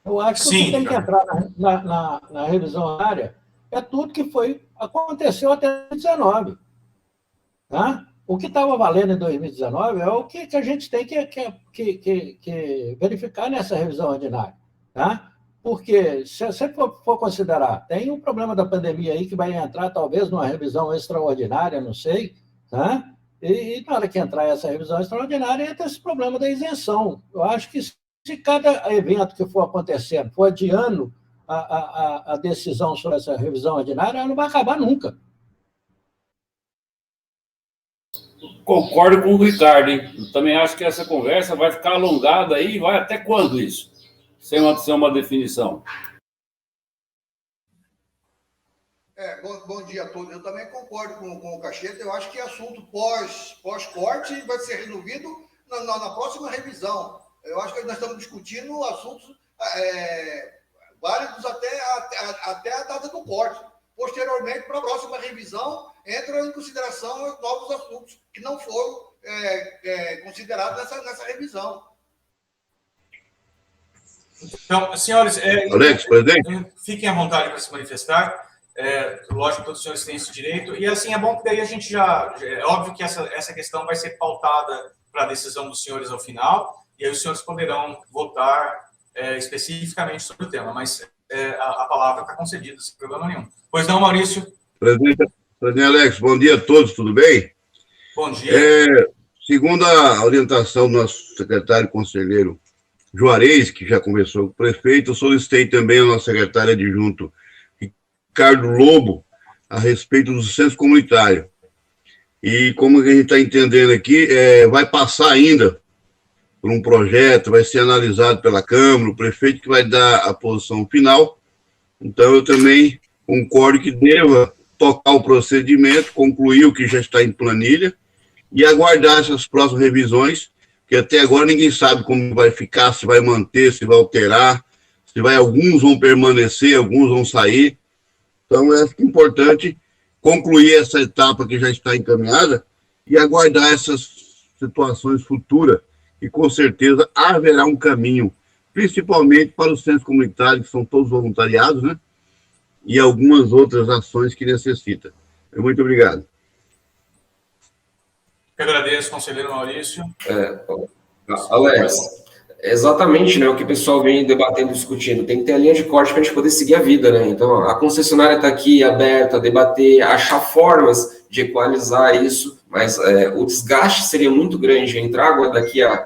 Eu acho que Sim, o que tem que entrar na revisão área é tudo que aconteceu até 2019. Tá? O que estava valendo em 2019 é o que a gente tem que verificar nessa revisão ordinária. Tá? Porque, se você for considerar, tem um problema da pandemia aí que vai entrar, talvez, numa revisão extraordinária, não sei, tá? E na hora que entrar essa revisão extraordinária, entra esse problema da isenção. Eu acho que se cada evento que for acontecendo for adiando a decisão sobre essa revisão ordinária, ela não vai acabar nunca. Concordo com o Ricardo, hein? Eu também acho que essa conversa vai ficar alongada aí, vai até quando isso? Sem uma definição. Bom dia a todos. Eu também concordo com o Cacheta. Eu acho que assunto pós-corte vai ser resolvido na próxima revisão. Eu acho que nós estamos discutindo assuntos válidos até a data do corte. Posteriormente, para a próxima revisão, entram em consideração novos assuntos que não foram considerados nessa revisão. Então, senhores, Alex, presidente, fiquem à vontade para se manifestar. Lógico que todos os senhores têm esse direito. E, assim, é bom que daí a gente é óbvio que essa questão vai ser pautada para a decisão dos senhores ao final, e aí os senhores poderão votar especificamente sobre o tema, mas a palavra está concedida, sem problema nenhum. Pois não, Maurício? Presidente Alex, bom dia a todos, tudo bem? Bom dia. Segundo a orientação do nosso secretário conselheiro Juarez, que já conversou com o prefeito, eu solicitei também a nossa secretária adjunto, Ricardo Lobo, a respeito do centro comunitário. E como a gente está entendendo aqui, vai passar ainda por um projeto, vai ser analisado pela Câmara, o prefeito que vai dar a posição final. Então, eu também concordo que deva tocar o procedimento, concluir o que já está em planilha e aguardar essas próximas revisões, que até agora ninguém sabe como vai ficar, se vai manter, se vai alterar, alguns vão permanecer, alguns vão sair. Então, é importante concluir essa etapa que já está encaminhada e aguardar essas situações futuras, e com certeza haverá um caminho, principalmente para os centros comunitários, que são todos voluntariados, né? E algumas outras ações que necessita. Muito obrigado. Eu agradeço, conselheiro Maurício. Alex, exatamente, né, o que o pessoal vem debatendo, discutindo. Tem que ter a linha de corte para a gente poder seguir a vida, né? Então, a concessionária está aqui aberta a debater, achar formas de equalizar isso, mas o desgaste seria muito grande. Entrar agora daqui a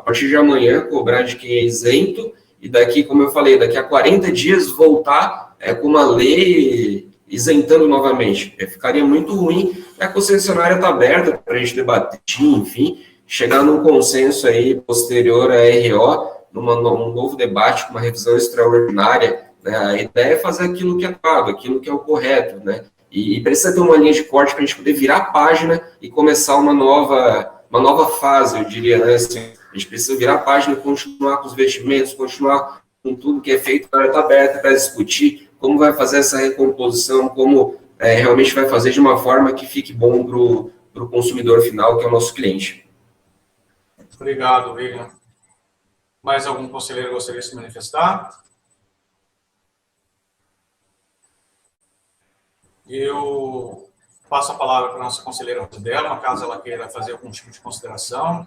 partir de amanhã, cobrar de quem é isento, e daqui, como eu falei, daqui a 40 dias voltar com uma lei isentando novamente. Ficaria muito ruim. A concessionária está aberta para a gente debater, enfim, chegar num consenso aí posterior à RO, num novo debate, com uma revisão extraordinária, né? A ideia é fazer aquilo que é pago, aquilo que é o correto, né? E precisa ter uma linha de corte para a gente poder virar a página e começar uma nova fase, eu diria, né? Assim, a gente precisa virar a página e continuar com os investimentos, continuar com tudo que é feito, a área está aberta para discutir como vai fazer essa recomposição, como realmente vai fazer de uma forma que fique bom para o consumidor final, que é o nosso cliente. Obrigado, William. Mais algum conselheiro gostaria de se manifestar? Eu passo a palavra para a nossa conselheira Rosidela, caso ela queira fazer algum tipo de consideração.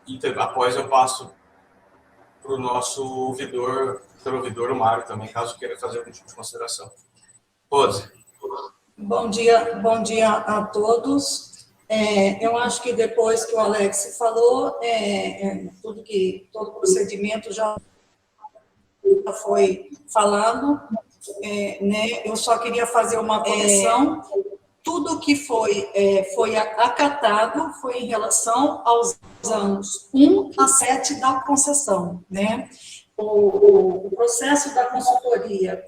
E após eu passo para o nosso ouvidor, o Mário também, caso queira fazer algum tipo de consideração. Rose. Bom dia a todos. Eu acho que depois que o Alex falou, todo o procedimento já foi falado, né? Eu só queria fazer uma correção. Tudo que foi acatado foi em relação aos anos 1 a 7 da concessão, né? O processo da consultoria,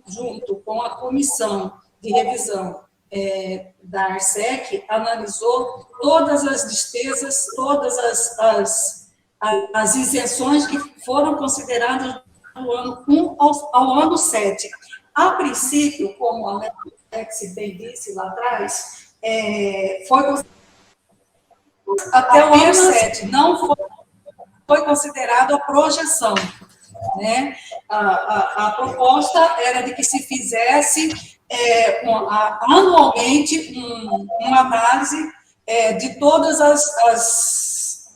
junto com a comissão de revisão da ARSEC, analisou todas as despesas, todas as isenções que foram consideradas do ano 1 ao ano 7. A princípio, como a Alex bem disse lá atrás, foi até o ano 7, não foi considerado a projeção, né? A proposta era de que se fizesse anualmente uma análise de todas as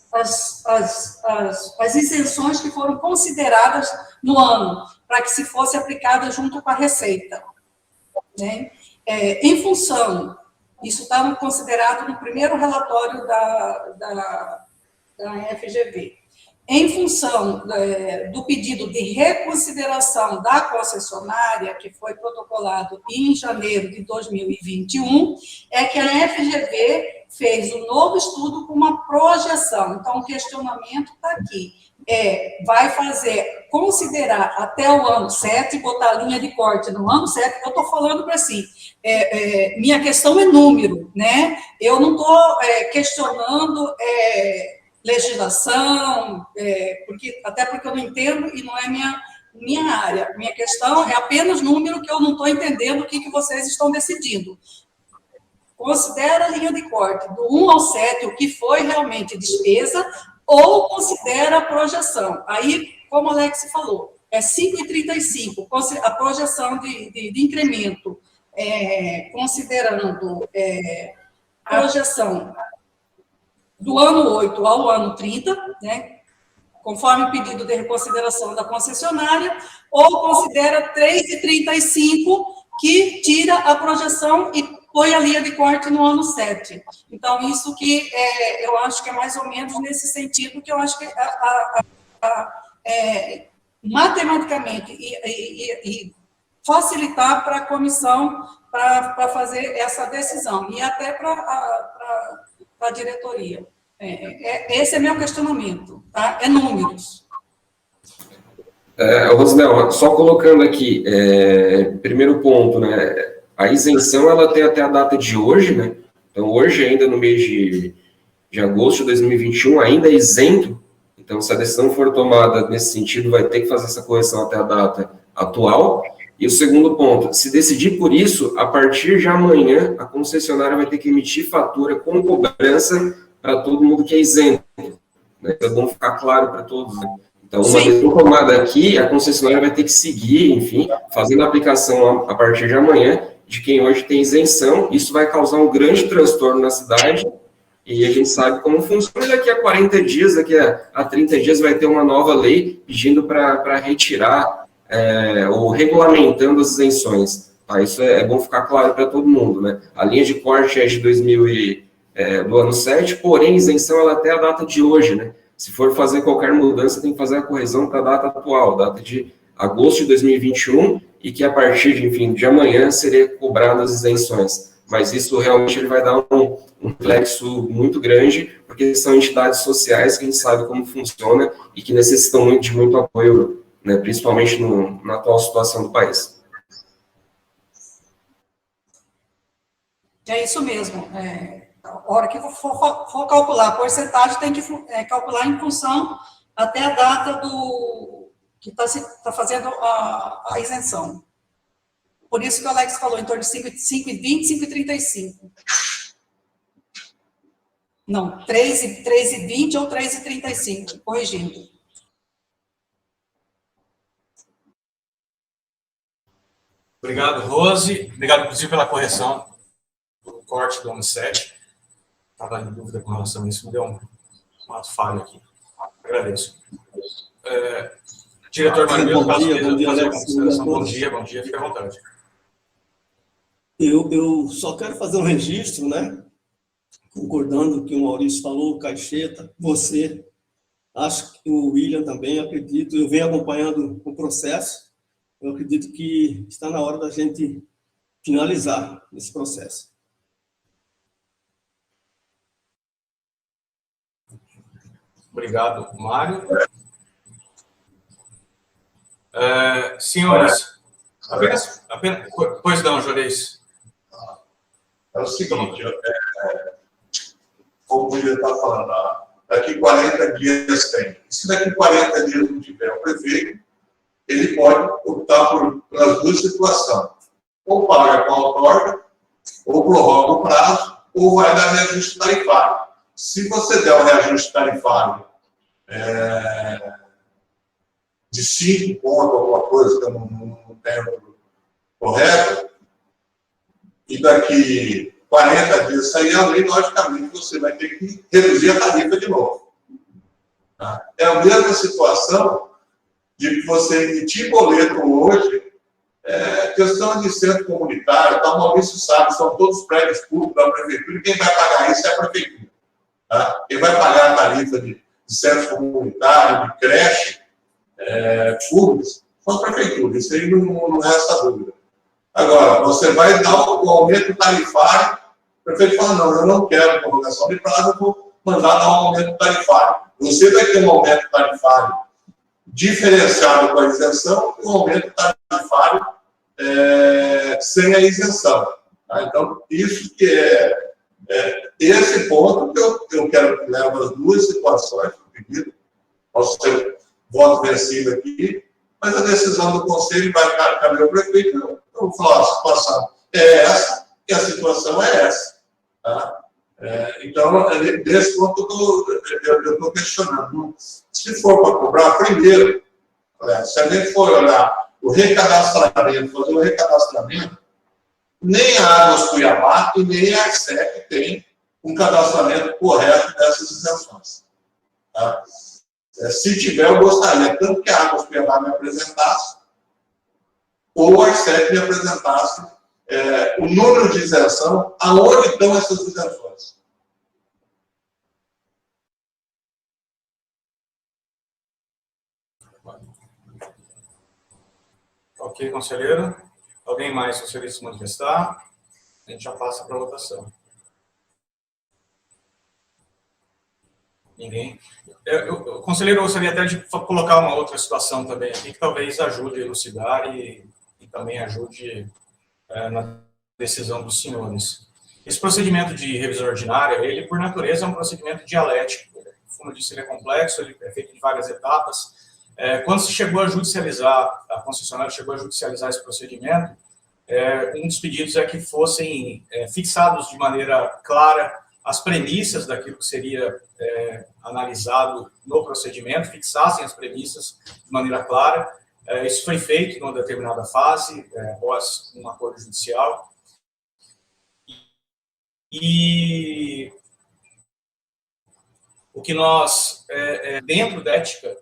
isenções que foram consideradas no ano, para que se fosse aplicada junto com a Receita, né? Em função, isso estava considerado no primeiro relatório da FGV, em função do pedido de reconsideração da concessionária, que foi protocolado em janeiro de 2021, é que a FGV fez um novo estudo com uma projeção. Então, o questionamento está aqui. vai considerar até o ano 7, botar a linha de corte no ano 7, eu estou falando para assim, minha questão é número, né? Eu não estou questionando legislação, até porque eu não entendo e não é minha área. Minha questão é apenas número, que eu não estou entendendo o que vocês estão decidindo. Considera a linha de corte do 1 ao 7, o que foi realmente despesa, ou considera a projeção. Aí, como o Alex falou, é 5,35, a projeção de incremento, considerando a projeção do ano 8 ao ano 30, né, conforme o pedido de reconsideração da concessionária, ou considera 3,35, que tira a projeção e põe a linha de corte no ano 7. Então, isso que eu acho que é mais ou menos nesse sentido, que eu acho que matematicamente e facilitar para a comissão para fazer essa decisão, e até para a diretoria. Esse é meu questionamento, tá? É números. Rosinel, só colocando aqui, primeiro ponto, né? A isenção, ela tem até a data de hoje, né? Então, hoje, ainda no mês de agosto de 2021, ainda é isento. Então, se a decisão for tomada nesse sentido, vai ter que fazer essa correção até a data atual. E o segundo ponto, se decidir por isso, a partir de amanhã, a concessionária vai ter que emitir fatura com cobrança para todo mundo que é isento. Né? É bom ficar claro para todos, né? Então, uma decisão tomada aqui, a concessionária vai ter que seguir, enfim, fazendo a aplicação a partir de amanhã, de quem hoje tem isenção. Isso vai causar um grande transtorno na cidade, e a gente sabe como funciona. Daqui a 40 dias, daqui a 30 dias, vai ter uma nova lei pedindo para retirar ou regulamentando as isenções. Tá? Isso é bom ficar claro para todo mundo, né? A linha de corte é de do ano 7, porém, a isenção ela até a data de hoje, né? Se for fazer qualquer mudança, tem que fazer a correção para a data atual, data de agosto de 2021, e que a partir de amanhã seria cobradas as isenções. Mas isso realmente ele vai dar um reflexo muito grande, porque são entidades sociais que a gente sabe como funciona e que necessitam de muito apoio, né, principalmente na atual situação do país. É isso mesmo. A hora que for calcular a porcentagem, tem que calcular em função até a data que está fazendo a isenção. Por isso que o Alex falou, em torno de 5,20, 5,35. Não, 3,20 ou 3,35, corrigindo. Obrigado, Rose. Obrigado, inclusive, pela correção do corte do ano 7. Estava em dúvida com relação a isso, me deu uma falha aqui. Agradeço. Diretor Marmelo, bom dia, Alex. Bom dia, fique à vontade. Eu só quero fazer um registro, né? Concordando com o que o Maurício falou, o Caixeta, você, acho que o William também, acredito, eu venho acompanhando o processo, eu acredito que está na hora da gente finalizar esse processo. Obrigado, Mário. Senhores, apenas pois não, Juarez. É o seguinte, como o William está falando, daqui 40 dias tem. Se daqui 40 dias não tiver o prefeito, ele pode optar pelas duas situações. Ou paga com a outorga, ou prorroga o prazo, ou vai dar reajuste tarifário. Se você der o reajuste tarifário de 5 pontos, alguma coisa que eu não tenho correto, e daqui 40 dias sair a lei, logicamente você vai ter que reduzir a tarifa de novo. Tá? É a mesma situação de você emitir boleto hoje, questão de centro comunitário, tá? O Maurício sabe, são todos prédios públicos da prefeitura, e quem vai pagar isso é a prefeitura. Tá? Quem vai pagar a tarifa de centro comunitário, de creche, públicos, são as prefeituras, isso aí não resta dúvida. Agora, você vai dar o aumento tarifário, o prefeito fala, não, eu não quero prorrogação de prazo, eu vou mandado a um aumento tarifário. Você vai ter um aumento tarifário diferenciado com a isenção e um aumento tarifário sem a isenção. Tá? Então, isso que esse ponto que eu quero que leve as duas situações do pedido, posso ser voto vencido aqui, mas a decisão do Conselho vai caber ao prefeito. Eu vou falar, a situação é essa e a situação é essa. Tá? Então, desse ponto eu estou questionando. Se for para cobrar, primeiro, se a gente for olhar o recadastramento, fazer o recadastramento, nem a Águas Cuiabá e nem a Arsec tem um cadastramento correto dessas isenções. Tá? Se tiver, eu gostaria tanto que a Águas Cuiabá me apresentasse, ou a Arsec me apresentasse o número de isenção, aonde estão essas isenções. Ok, conselheiro. Alguém mais gostaria de se manifestar? A gente já passa para a votação. Ninguém? Conselheiro, eu gostaria até de colocar uma outra situação também aqui, que talvez ajude a elucidar e também ajude na decisão dos senhores. Esse procedimento de revisão ordinária, ele, por natureza, é um procedimento dialético. Como eu disse, ele é complexo, ele é feito de várias etapas. Quando se chegou a judicializar, a concessionária chegou a judicializar esse procedimento, um dos pedidos é que fossem fixados de maneira clara as premissas daquilo que seria analisado no procedimento, fixassem as premissas de maneira clara. Isso foi feito numa determinada fase, após um acordo judicial. E o que nós, dentro da ética,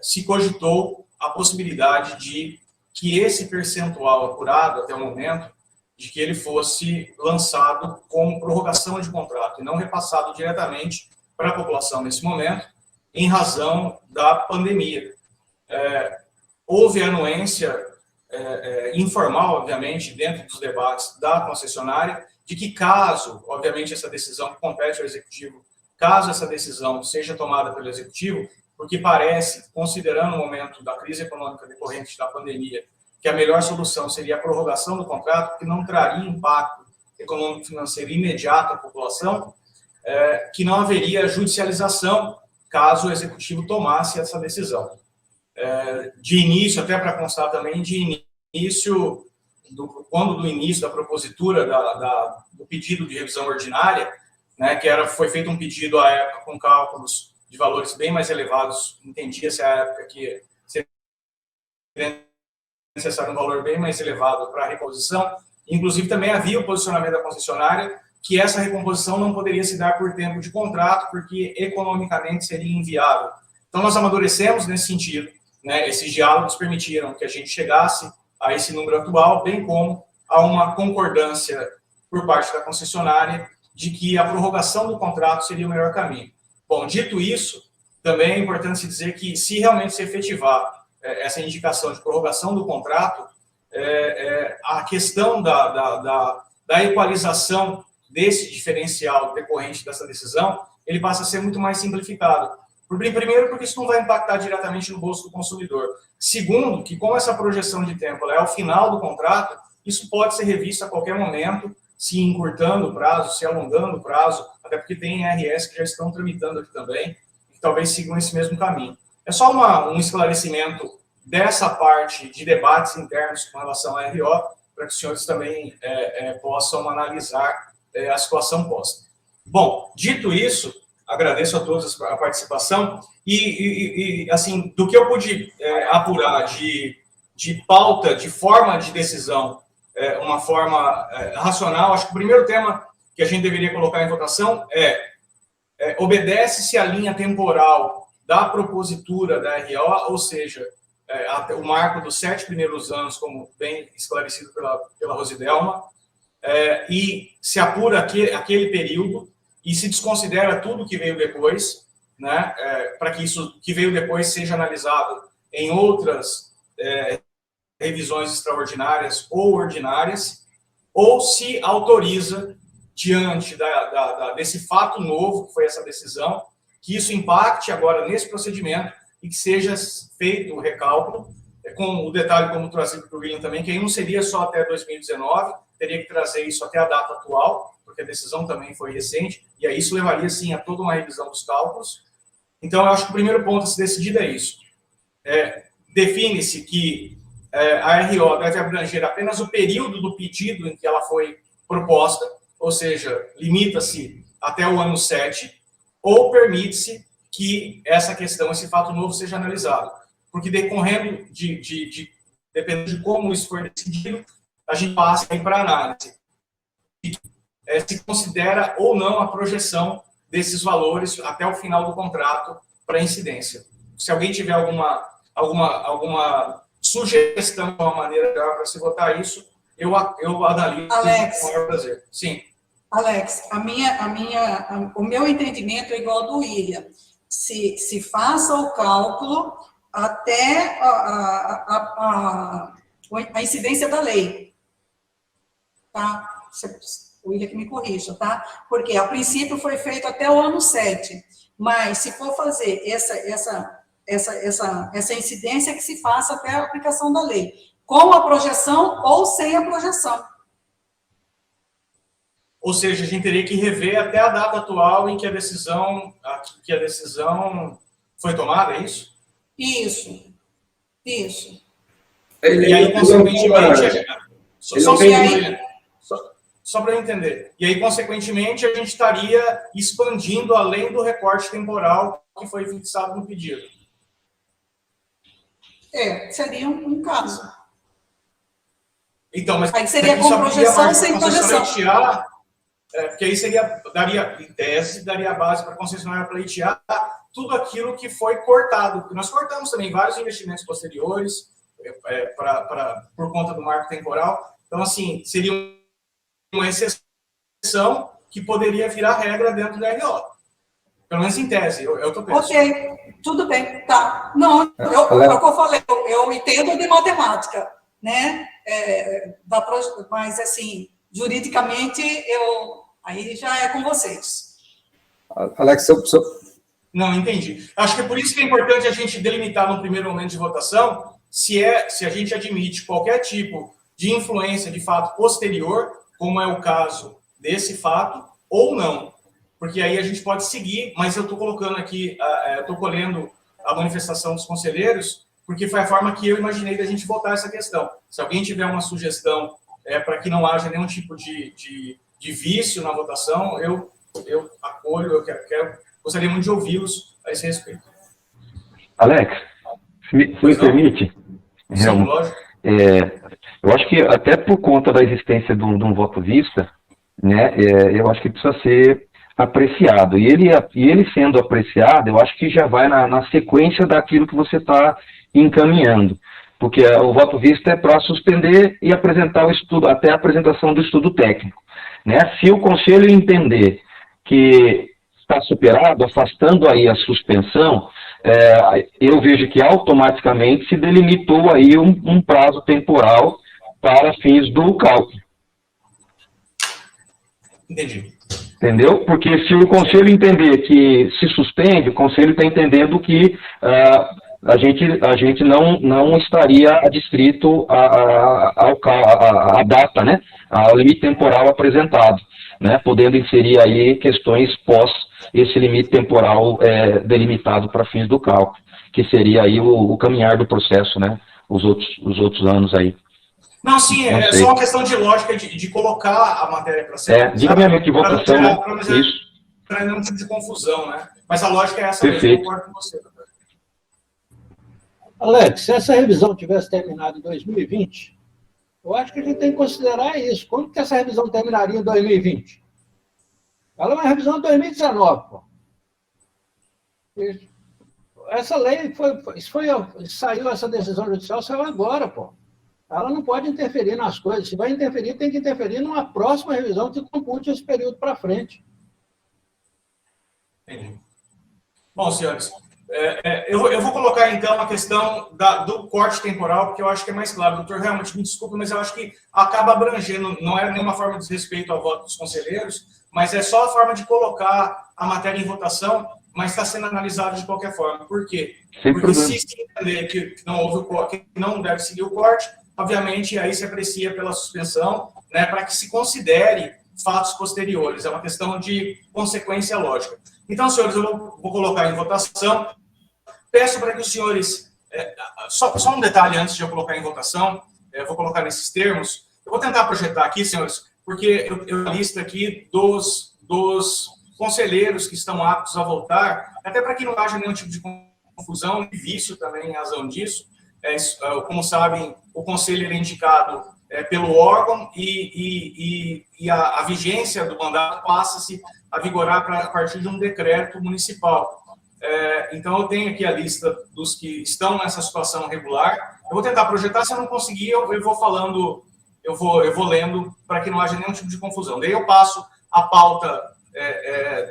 se cogitou a possibilidade de que esse percentual apurado até o momento, de que ele fosse lançado como prorrogação de contrato e não repassado diretamente para a população nesse momento, em razão da pandemia. Houve anuência informal, obviamente, dentro dos debates da concessionária, de que caso, obviamente, essa decisão compete ao Executivo, caso essa decisão seja tomada pelo Executivo, porque parece, considerando o momento da crise econômica decorrente da pandemia, que a melhor solução seria a prorrogação do contrato, que não traria impacto econômico-financeiro imediato à população, que não haveria judicialização caso o Executivo tomasse essa decisão. De início, até para constar também, de início, quando do início da propositura do pedido de revisão ordinária, né, foi feito um pedido à época com cálculos de valores bem mais elevados, entendia-se à época que seria necessário um valor bem mais elevado para a recomposição. Inclusive, também havia o posicionamento da concessionária que essa recomposição não poderia se dar por tempo de contrato, porque economicamente seria inviável. Então, nós amadurecemos nesse sentido, né? Esses diálogos permitiram que a gente chegasse a esse número atual, bem como a uma concordância por parte da concessionária de que a prorrogação do contrato seria o melhor caminho. Bom, dito isso, também é importante se dizer que, se realmente se efetivar essa indicação de prorrogação do contrato, a questão da equalização desse diferencial decorrente dessa decisão, ele passa a ser muito mais simplificado. Primeiro, porque isso não vai impactar diretamente no bolso do consumidor. Segundo, que com essa projeção de tempo ao final do contrato, isso pode ser revisto a qualquer momento, se encurtando o prazo, se alongando o prazo, até porque tem RS que já estão tramitando aqui também, e talvez sigam esse mesmo caminho. É só um esclarecimento dessa parte de debates internos com relação à RO, para que os senhores também possam analisar a situação posta. Bom, dito isso, agradeço a todos a participação e assim, do que eu pude apurar de pauta, de forma de decisão, uma forma racional, acho que o primeiro tema que a gente deveria colocar em votação obedece-se à linha temporal da propositura da RO, ou seja, o marco dos 7 primeiros anos, como bem esclarecido pela Rosidelma, e se apura aquele período e se desconsidera tudo que veio depois, né, para que isso que veio depois seja analisado em outras revisões extraordinárias ou ordinárias, ou se autoriza diante desse fato novo, que foi essa decisão, que isso impacte agora nesse procedimento e que seja feito o recálculo, com o detalhe, como trazido para o William também, que aí não seria só até 2019, teria que trazer isso até a data atual, porque a decisão também foi recente, e aí isso levaria, sim, a toda uma revisão dos cálculos. Então, eu acho que o primeiro ponto a se decidir é isso. Define-se que a RO deve abranger apenas o período do pedido em que ela foi proposta, ou seja, limita-se até o ano 7, ou permite-se que essa questão, esse fato novo, seja analisado. Porque decorrendo dependendo de como isso for decidido, a gente passa aí para análise. Se considera ou não a projeção desses valores até o final do contrato para incidência. Se alguém tiver alguma sugestão, uma maneira para se votar isso, eu analiso Alex, com o maior prazer. Sim. Alex, o meu entendimento é igual ao do William. Se faça o cálculo até a incidência da lei. Tá? O William que me corrija, tá? Porque, a princípio, foi feito até o ano 7. Mas, se for fazer essa incidência, que se faça até a aplicação da lei. Com a projeção ou sem a projeção. Ou seja, a gente teria que rever até a data atual em que a decisão foi tomada, é isso? Isso. E aí, consequentemente, só para eu entender. E aí, consequentemente, a gente estaria expandindo além do recorte temporal que foi fixado no pedido. Seria um caso. Então, mas aí seria com projeção ou sem projeção. Porque aí em tese, daria a base para a concessionária pleitear tudo aquilo que foi cortado. Porque nós cortamos também vários investimentos posteriores por conta do marco temporal. Então, assim, seria uma exceção que poderia virar regra dentro da RO. Pelo menos em tese, eu estou pensando. Ok, tudo bem, tá. Não, é o que eu falei, eu entendo de matemática, né? Mas, assim, juridicamente, aí já é com vocês. Alex, Não, entendi. Acho que é por isso que é importante a gente delimitar no primeiro momento de votação se a gente admite qualquer tipo de influência de fato posterior, como é o caso desse fato, ou não. Porque aí a gente pode seguir, mas eu estou colocando aqui, estou colhendo a manifestação dos conselheiros, porque foi a forma que eu imaginei da gente votar essa questão. Se alguém tiver uma sugestão para que não haja nenhum tipo de vício na votação, eu acolho, eu gostaria muito de ouvi-los a esse respeito. Alex, se me permite, sim, lógico. Eu acho que até por conta da existência de um voto vista, né, eu acho que precisa ser apreciado. E ele sendo apreciado, eu acho que já vai na sequência daquilo que você está encaminhando. Porque o voto vista é para suspender e apresentar o estudo, até a apresentação do estudo técnico. Né? Se o conselho entender que está superado, afastando aí a suspensão, eu vejo que automaticamente se delimitou aí um prazo temporal para fins do cálculo. Entendi. Entendeu? Porque se o conselho entender que se suspende, o conselho está entendendo que a gente não estaria adstrito à data, né? Ao limite temporal apresentado, né? Podendo inserir aí questões pós esse limite temporal delimitado para fins do cálculo, que seria aí o caminhar do processo, né? Os outros anos aí. Não, sim, é só uma questão de lógica de colocar a matéria para ser... de caminhamento de votação, né? Isso. Para não tipo de confusão, né? Mas a lógica é essa. Perfeito. Mesmo, eu concordo com você. Alex, se essa revisão tivesse terminado em 2020, eu acho que a gente tem que considerar isso. Quando que essa revisão terminaria em 2020? Ela é uma revisão de 2019, pô. Essa lei saiu, essa decisão judicial saiu agora, pô. Ela não pode interferir nas coisas. Se vai interferir, tem que interferir numa próxima revisão que compute esse período para frente. Entendi. Bom, senhores, Eu vou colocar, então, a questão do corte temporal, porque eu acho que é mais claro. Doutor, realmente, me desculpa, mas eu acho que acaba abrangendo, não é nenhuma forma de desrespeito ao voto dos conselheiros, mas é só a forma de colocar a matéria em votação, mas está sendo analisado de qualquer forma. Por quê? Porque se entender que não houve o corte, que não deve seguir o corte, obviamente, aí se aprecia pela suspensão, né, para que se considere fatos posteriores. É uma questão de consequência lógica. Então, senhores, eu vou colocar em votação. Peço para que os senhores... Só um detalhe antes de eu colocar em votação, eu vou colocar nesses termos. Eu vou tentar projetar aqui, senhores, porque eu listo aqui dos conselheiros que estão aptos a votar, até para que não haja nenhum tipo de confusão e vício também em razão disso. Como sabem, o conselho é indicado pelo órgão e a vigência do mandato passa-se a vigorar a partir de um decreto municipal. Então, eu tenho aqui a lista dos que estão nessa situação regular. Eu vou tentar projetar, se eu não conseguir, eu vou falando, eu vou lendo para que não haja nenhum tipo de confusão. Daí eu passo a pauta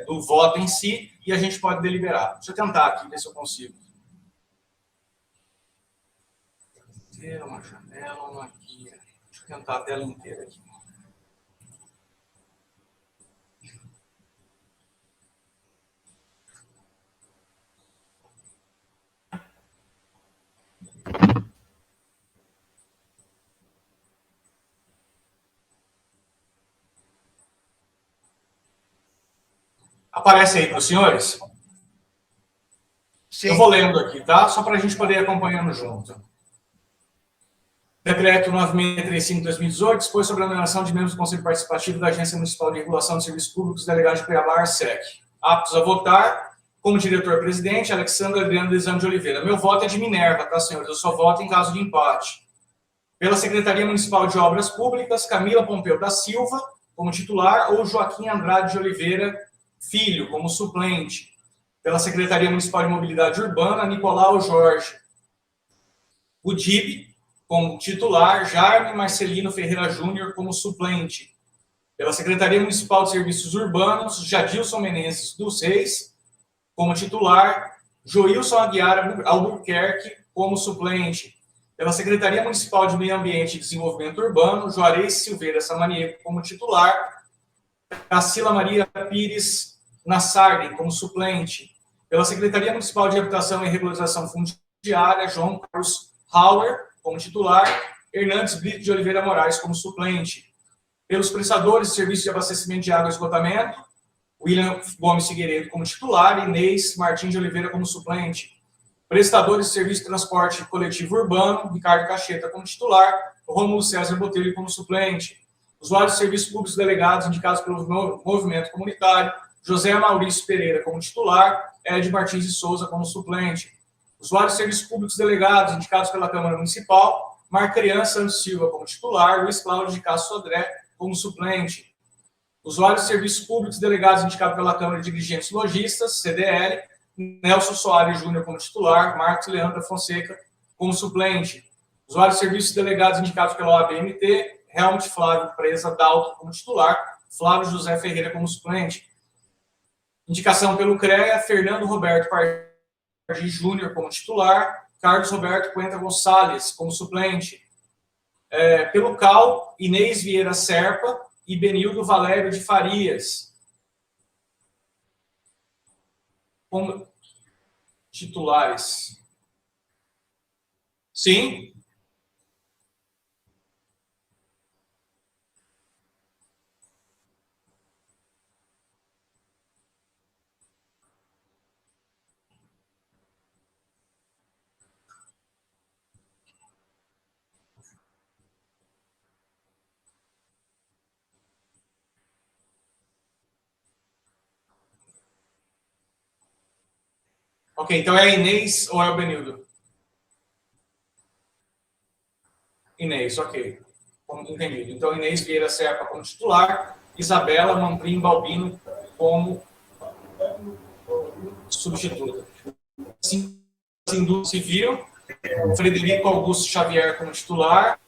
do voto em si e a gente pode deliberar. Deixa eu tentar aqui, ver se eu consigo. Uma janela, uma guia. Deixa eu tentar a tela inteira aqui. Aparece aí para os senhores? Sim. Eu vou lendo aqui, tá? Só para a gente poder ir acompanhando junto. Decreto 9635/2018 dispôs sobre a nomeação de membros do Conselho Participativo da Agência Municipal de Regulação de Serviços Públicos, delegado de Cuiabá, ARSEC. Aptos a votar, como diretor-presidente, Alexandre Adriano Desame de Oliveira. Meu voto é de Minerva, tá, senhores? Eu só voto em caso de empate. Pela Secretaria Municipal de Obras Públicas, Camila Pompeu da Silva, como titular, ou Joaquim Andrade de Oliveira Filho, como suplente. Pela Secretaria Municipal de Mobilidade Urbana, Nicolau Jorge. O DIB, como titular, Jaime Marcelino Ferreira Júnior, como suplente. Pela Secretaria Municipal de Serviços Urbanos, Jadilson Menezes dos Reis, como titular, Joilson Aguiar Albuquerque, como suplente. Pela Secretaria Municipal de Meio Ambiente e Desenvolvimento Urbano, Juarez Silveira Samaniego, como titular, Cacila Maria Pires Nassardi, como suplente. Pela Secretaria Municipal de Habitação e Regularização Fundiária, João Carlos Hauer, como titular, Hernandes Brito de Oliveira Moraes, como suplente. Pelos prestadores de serviços de abastecimento de água e esgotamento, William Gomes Figueiredo, como titular, Inês Martins de Oliveira, como suplente. Prestadores de serviço de transporte coletivo urbano, Ricardo Cacheta, como titular, Rômulo César Botelho, como suplente. Usuários de serviços públicos delegados indicados pelo movimento comunitário, José Maurício Pereira, como titular, Ed Martins de Souza, como suplente. Usuários de serviços públicos delegados indicados pela Câmara Municipal, Marcrian Santos Silva, como titular, Luiz Cláudio de Castro Sodré, como suplente. Usuários de serviços públicos delegados indicados pela Câmara de Dirigentes Logistas, CDL, Nelson Soares Júnior, como titular, Marcos Leandro Fonseca, como suplente. Usuários de serviços delegados indicados pela OAB-MT, Helmut Flávio Presa Dalto, como titular, Flávio José Ferreira, como suplente. Indicação pelo CREA, Fernando Roberto Pardi Júnior, como titular, Carlos Roberto Cuenta Gonçalves, como suplente. Pelo CAL, Inês Vieira Serpa e Benildo Valério de Farias, como titulares. Sim? Ok, então é a Inês ou é o Benildo? Inês, ok. Entendido. Então, Inês Vieira Serpa como titular, Isabela Mamprim Balbino como substituta. Indústria Civil, Frederico Augusto Xavier como titular,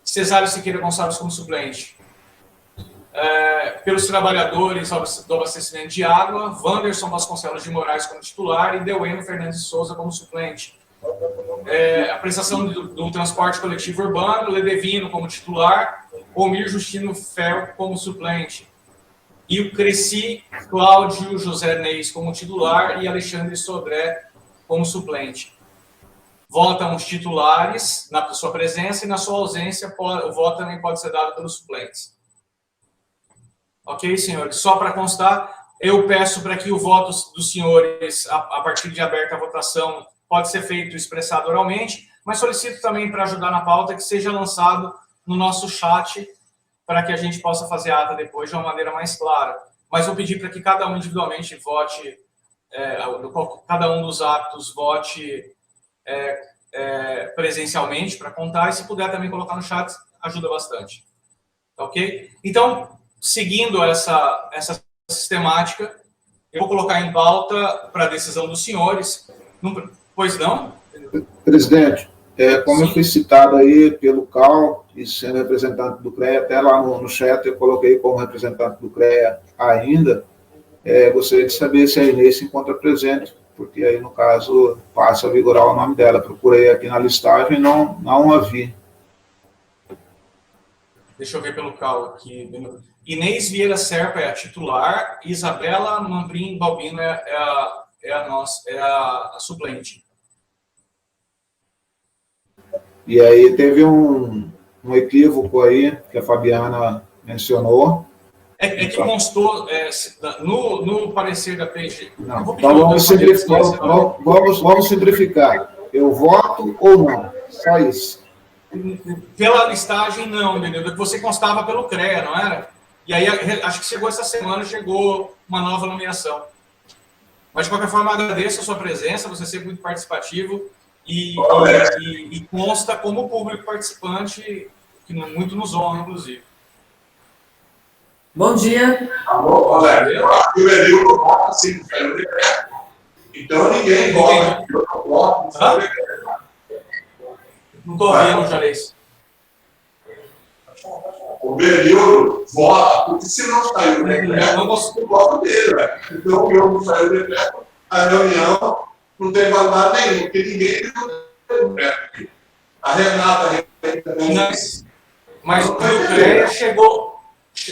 Cesário Siqueira Gonçalves como suplente. pelos trabalhadores do abastecimento de água, Wanderson Vasconcelos de Moraes como titular e Deueno Fernandes de Souza como suplente. A prestação do transporte coletivo urbano, Ledevino como titular, Omir Justino Fel como suplente. E o Cresci, Cláudio José Neis como titular e Alexandre Sodré como suplente. Votam os titulares na sua presença e na sua ausência o voto também pode ser dado pelos suplentes. Ok, senhores? Só para constar, eu peço para que o voto dos senhores, a partir de aberta a votação, pode ser feito expressado oralmente, mas solicito também, para ajudar na pauta, que seja lançado no nosso chat para que a gente possa fazer a ata depois de uma maneira mais clara. Mas vou pedir para que cada um individualmente vote, cada um dos atos vote presencialmente para contar, e se puder também colocar no chat, ajuda bastante. Ok? Então, seguindo essa sistemática, eu vou colocar em pauta para a decisão dos senhores. Pois não? Presidente, como eu fui citado aí pelo CAL, e sendo representante do CREA, até lá no chat eu coloquei como representante do CREA ainda, gostaria de saber se a Inês se encontra presente, porque aí, no caso, passa a vigorar o nome dela. Procurei aqui na listagem e não a vi. Deixa eu ver pelo CAL aqui. Inês Vieira Serpa é a titular, Isabela Mambrim Balbino é a suplente. E aí teve um equívoco aí, que a Fabiana mencionou. Que constou no parecer da PG. Não, então vamos simplificar. Eu voto ou não? Só isso. Pela listagem, não, entendeu? Você constava pelo CREA, não era? E aí, acho que chegou essa semana, chegou uma nova nomeação. Mas, de qualquer forma, agradeço a sua presença, você sempre muito participativo e consta como público participante, que muito nos honra, inclusive. Bom dia. Alô, Valério. Eu acho que o Erildo vota assim, saiu o decreto. Então ninguém vota. Eu não voto, não saiu o decreto. Não estou ouvindo, Jarez. O Berildo vota, porque se não saiu o decreto, não voto dele, velho. Então, eu não saiu o decreto, a reunião não tem validade nenhuma, porque ninguém viu o decreto. A Renata também. Mas o do CREA chegou.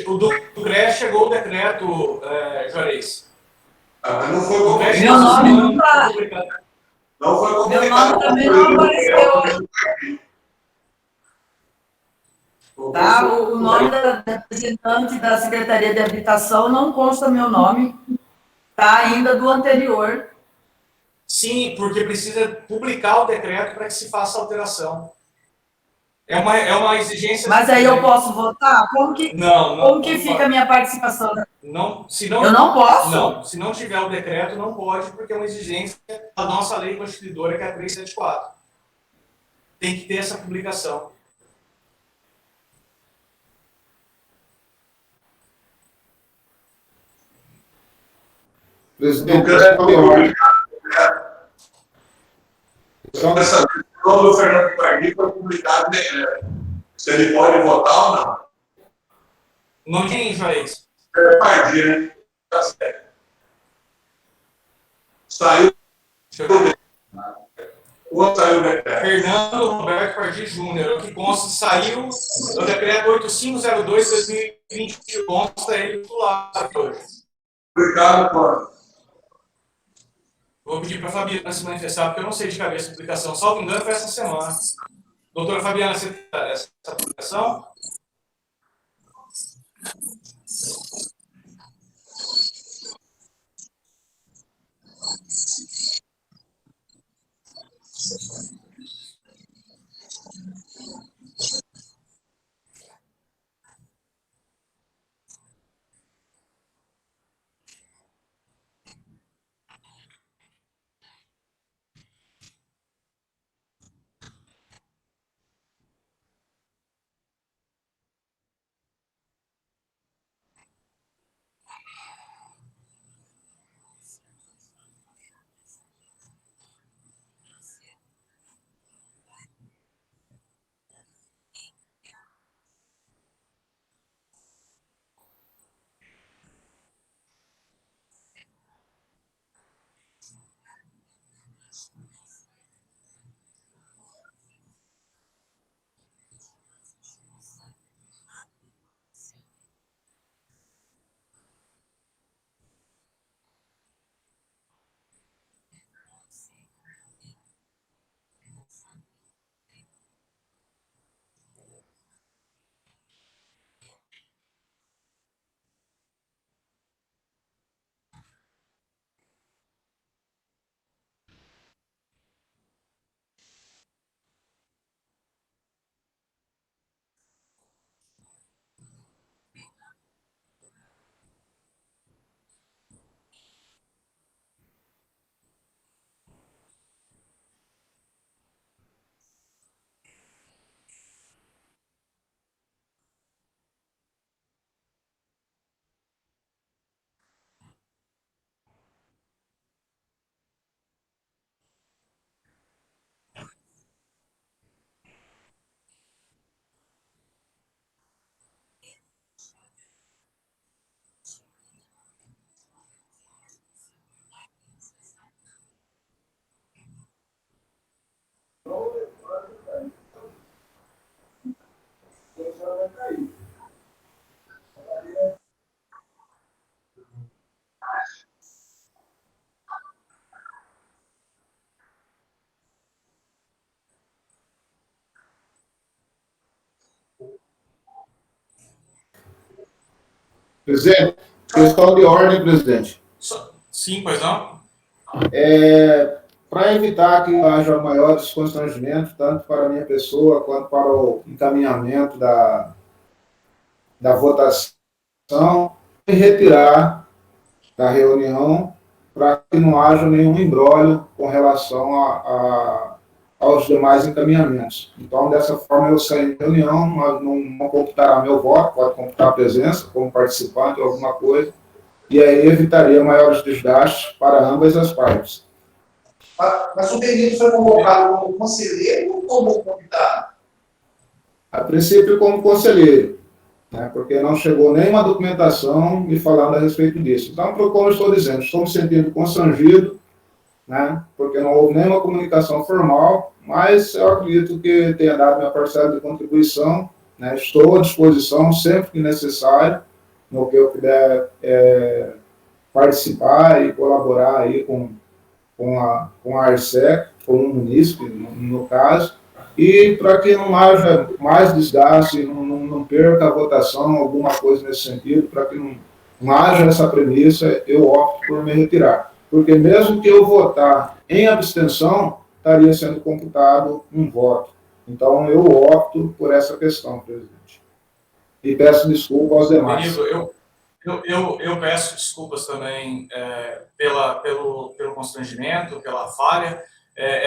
O do CREA chegou o decreto, Juarez. Mas não foi publicado. Meu nome não está. Não foi publicado. Meu nome também não apareceu. Tá? O nome da representante da Secretaria de Habitação não consta meu nome. Está ainda do anterior. Sim, porque precisa publicar o decreto para que se faça a alteração. É uma exigência... Mas aí eu posso votar? Como que fica a minha participação? Não, eu não posso? Não, se não tiver o decreto, não pode, porque é uma exigência da nossa lei constituidora, que é a 374. Tem que ter essa publicação. Presidente, então, essa decisão do Fernando Pagui foi publicada em decreto. Se ele pode votar ou não. Não tem, Juarez. É Pagui, né? Tá certo. Saiu. Quando saiu o decreto? Fernando Roberto Pagui Júnior, que consta, saiu o decreto 8502/2020, consta ele titular hoje. Publicado quando? Vou pedir para a Fabiana se manifestar, porque eu não sei de cabeça a publicação. Salvo engano, foi essa semana. Doutora Fabiana, você tem essa publicação? Presidente, questão de ordem, presidente. Sim, pois não? Para evitar que haja maiores constrangimentos, tanto para a minha pessoa quanto para o encaminhamento da votação, e retirar da reunião para que não haja nenhum imbróglio com relação aos demais encaminhamentos. Então, dessa forma, eu saio da reunião, não computará meu voto, pode computar a presença como participante ou alguma coisa, e aí evitaria maiores desgastes para ambas as partes. Mas o Benito foi convocado como conselheiro ou como convidado? A princípio, como conselheiro, né, porque não chegou nenhuma documentação me falando a respeito disso. Então, como eu estou dizendo, estou me sentindo constrangido, né, porque não houve nenhuma comunicação formal, mas eu acredito que tenha dado minha parcela de contribuição, né, estou à disposição sempre que necessário, no que eu puder participar e colaborar aí com a ARSEC, com o munícipe, no caso, e para que não haja mais desgaste, não perca a votação, alguma coisa nesse sentido, para que não haja essa premissa, eu opto por me retirar. Porque mesmo que eu votar em abstenção, estaria sendo computado um voto. Então, eu opto por essa questão, presidente. E peço desculpa aos demais. Eu peço desculpas também pelo constrangimento, pela falha,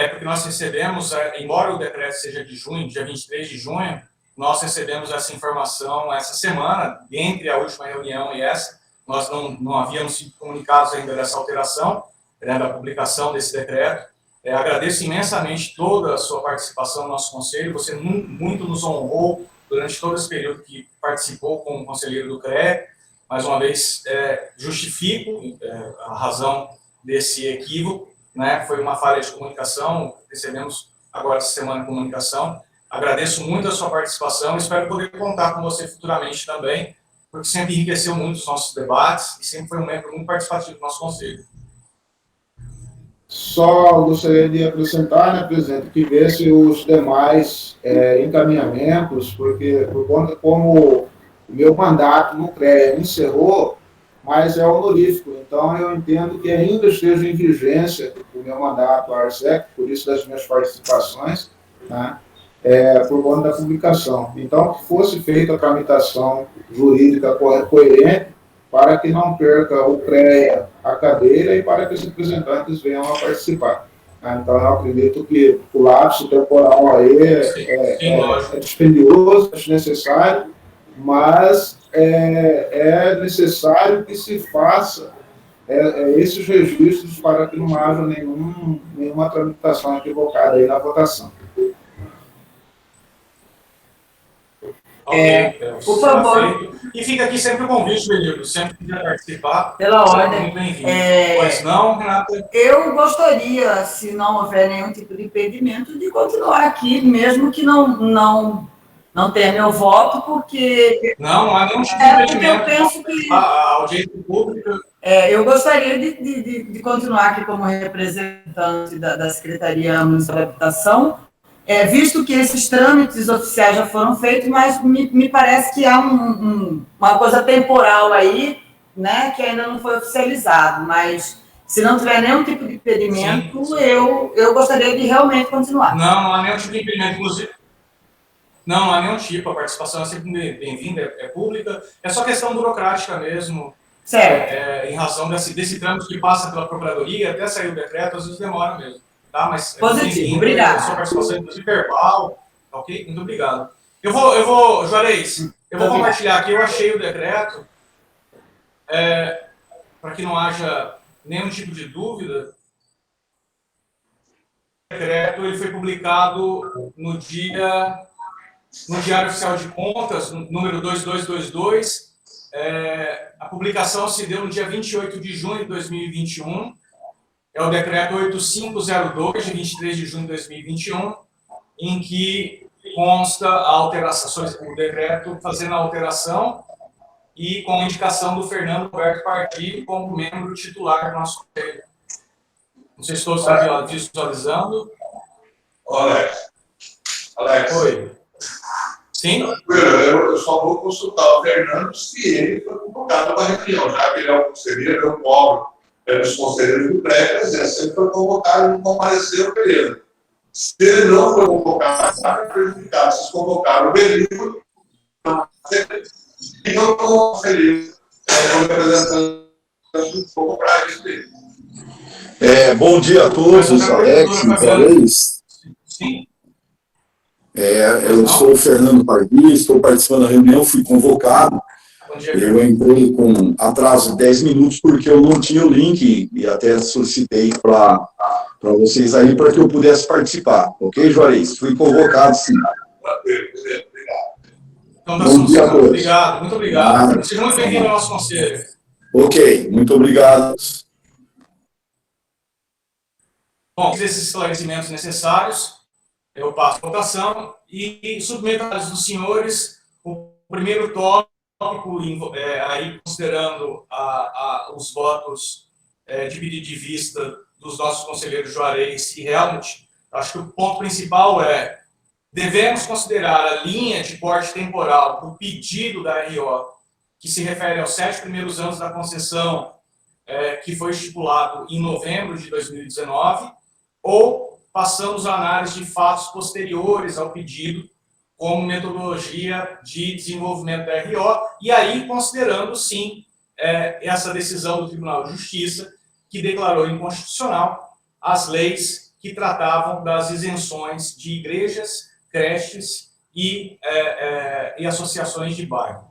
porque nós recebemos, embora o decreto seja de junho, dia 23 de junho, nós recebemos essa informação essa semana, entre a última reunião e essa, nós não havíamos sido comunicados ainda dessa alteração, da publicação desse decreto. Agradeço imensamente toda a sua participação no nosso conselho, você muito nos honrou durante todo esse período que participou como conselheiro do CREA. Mais uma vez, justifico a razão desse equívoco, né? Foi uma falha de comunicação, recebemos agora essa semana comunicação. Agradeço muito a sua participação, espero poder contar com você futuramente também, porque sempre enriqueceu muito os nossos debates e sempre foi um membro muito participativo do nosso conselho. Só gostaria de acrescentar, né, presidente, que vê-se os demais encaminhamentos, porque por conta como o meu mandato no CREA encerrou, mas é honorífico. Então, eu entendo que ainda esteja em vigência o meu mandato à ARSEC, por isso das minhas participações, né, por conta da publicação. Então, que fosse feita a tramitação jurídica coerente para que não perca o CREA a cadeira e para que os representantes venham a participar. Então, eu acredito que o lapso temporal aí é dispendioso, é desnecessário, mas é necessário que se faça esses registros para que não haja nenhuma tramitação equivocada aí na votação. Por favor. E fica aqui sempre o convite, Benildo, sempre que quiser participar. Pela ordem. Muito bem-vindo. Pois não, Renata? Eu gostaria, se não houver nenhum tipo de impedimento, de continuar aqui, mesmo que não tenha meu voto, porque... Não há nenhum tipo de impedimento. Eu penso que... A audiência pública... eu gostaria de continuar aqui como representante da Secretaria Municipal de Habitação, visto que esses trâmites oficiais já foram feitos, mas me parece que há uma coisa temporal aí, né, que ainda não foi oficializado, mas se não tiver nenhum tipo de impedimento, sim. Eu gostaria de realmente continuar. Não há nenhum tipo de impedimento, inclusive. Não há nenhum tipo, a participação é sempre bem-vinda, é pública, é só questão burocrática mesmo. Certo. Em razão desse trâmite que passa pela Procuradoria, até sair o decreto, às vezes demora mesmo. Tá, mas positivo, obrigado. A sua participação, inclusive, verbal, ok? Muito obrigado. Eu vou Juarez, eu vou compartilhar aqui, eu achei o decreto, para que não haja nenhum tipo de dúvida. O decreto ele foi publicado no Diário Oficial de Contas, número 2222. A publicação se deu no dia 28 de junho de 2021. É o decreto 8502, de 23 de junho de 2021, em que consta a alteração, o decreto fazendo a alteração e com a indicação do Fernando Roberto Pardilho como membro titular do nosso conselho. Não sei se todos estão visualizando. Alex. Oi. Sim. Eu só vou consultar o Fernando se ele foi convocado para a reunião, já que ele é o conselheiro, eu cobro dos conselheiros do prédio, se ele foi convocado e não compareceu, beleza. Se ele não foi convocado, está prejudicado. Se convocaram o Benito, e não estou feliz como representante, vou comprar isso dele. Bom dia a todos, Alex, Juarez. Sim. Eu sou o Fernando Pardi, estou participando da reunião, fui convocado. Eu entrei com atraso de 10 minutos porque eu não tinha o link e até solicitei para vocês aí para que eu pudesse participar. Ok, Juarez? Fui convocado, sim. Então, tá bom dia a todos. Obrigado, muito obrigado. Seja muito bem-vindo ao nosso conselho. Ok, muito obrigado. Bom, esses esclarecimentos necessários, eu passo a votação e submeto aos dos senhores o primeiro tópico, aí considerando os votos de pedido de vista dos nossos conselheiros Juarez e Helmut. Acho que o ponto principal é: devemos considerar a linha de corte temporal do pedido da RO, que se refere aos 7 primeiros anos da concessão, que foi estipulado em novembro de 2019, ou passamos a análise de fatos posteriores ao pedido como metodologia de desenvolvimento da RO, e aí considerando, sim, essa decisão do Tribunal de Justiça, que declarou inconstitucional as leis que tratavam das isenções de igrejas, creches e associações de bairro.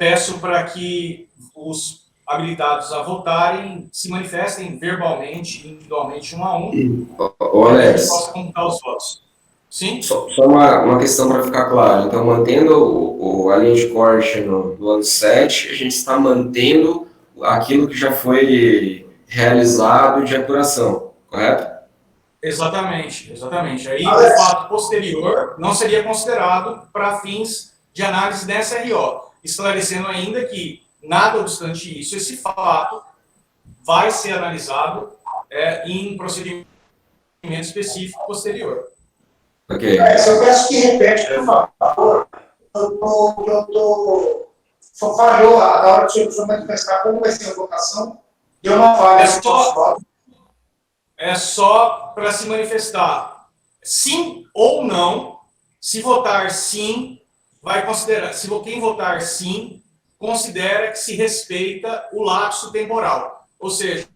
Peço para que os habilitados a votarem se manifestem verbalmente, individualmente, um a um, para que a gente possa computar os votos. Sim? Só uma questão para ficar claro. Então, mantendo a linha de corte do ano 7, a gente está mantendo aquilo que já foi realizado de apuração, correto? Exatamente, exatamente. Aí o fato posterior não seria considerado para fins de análise dessa RO, esclarecendo ainda que, nada obstante isso, esse fato vai ser analisado em procedimento específico posterior. Ok. Eu peço que repete, por favor. Só falhou a hora de o senhor manifestar como vai ser a votação. Deu uma falha. É só para se manifestar sim ou não. Se votar sim, vai considerar. Se quem votar sim, considera que se respeita o lapso temporal. Ou seja,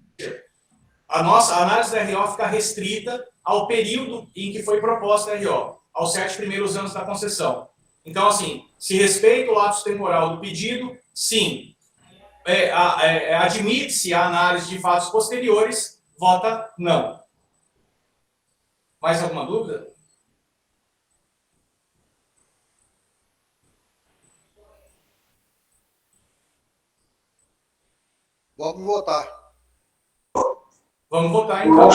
a nossa análise da RO fica restrita ao período em que foi proposta a RO, aos 7 primeiros anos da concessão. Então, assim, se respeita o lapso temporal do pedido, sim. Admite-se a análise de fatos posteriores, vota não. Mais alguma dúvida? Vamos votar. Vamos votar, então.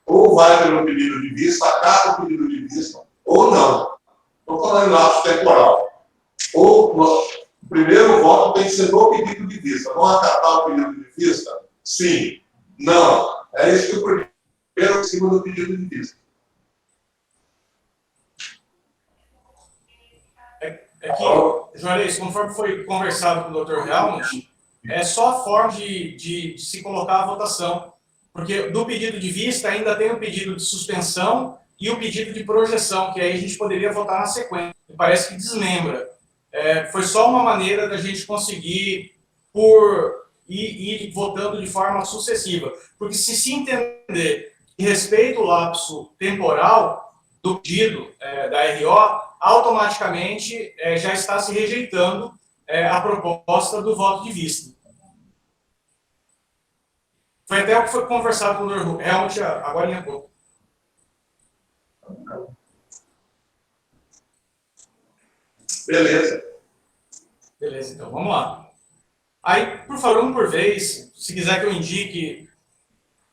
Ou vai pelo pedido de vista, acata o pedido de vista, ou não. Estou falando em lapso temporal. Ou o primeiro voto tem que ser no pedido de vista. Vão acatar o pedido de vista? Sim. Não. É isso que o primeiro e o segundo pedido de vista. Que, Juarez, conforme foi conversado com o Dr. Helmut, é só a forma de se colocar a votação. Porque do pedido de vista ainda tem o pedido de suspensão e o pedido de projeção, que aí a gente poderia votar na sequência. Parece que desmembra. Foi só uma maneira da gente conseguir ir votando de forma sucessiva. Porque se entender que respeita o lapso temporal do pedido da RO, automaticamente já está se rejeitando a proposta do voto de vista. Foi até o que foi conversado com o Dr. Helmut agora em pouco. Beleza. Beleza, então, vamos lá. Aí, por favor, um por vez, se quiser que eu indique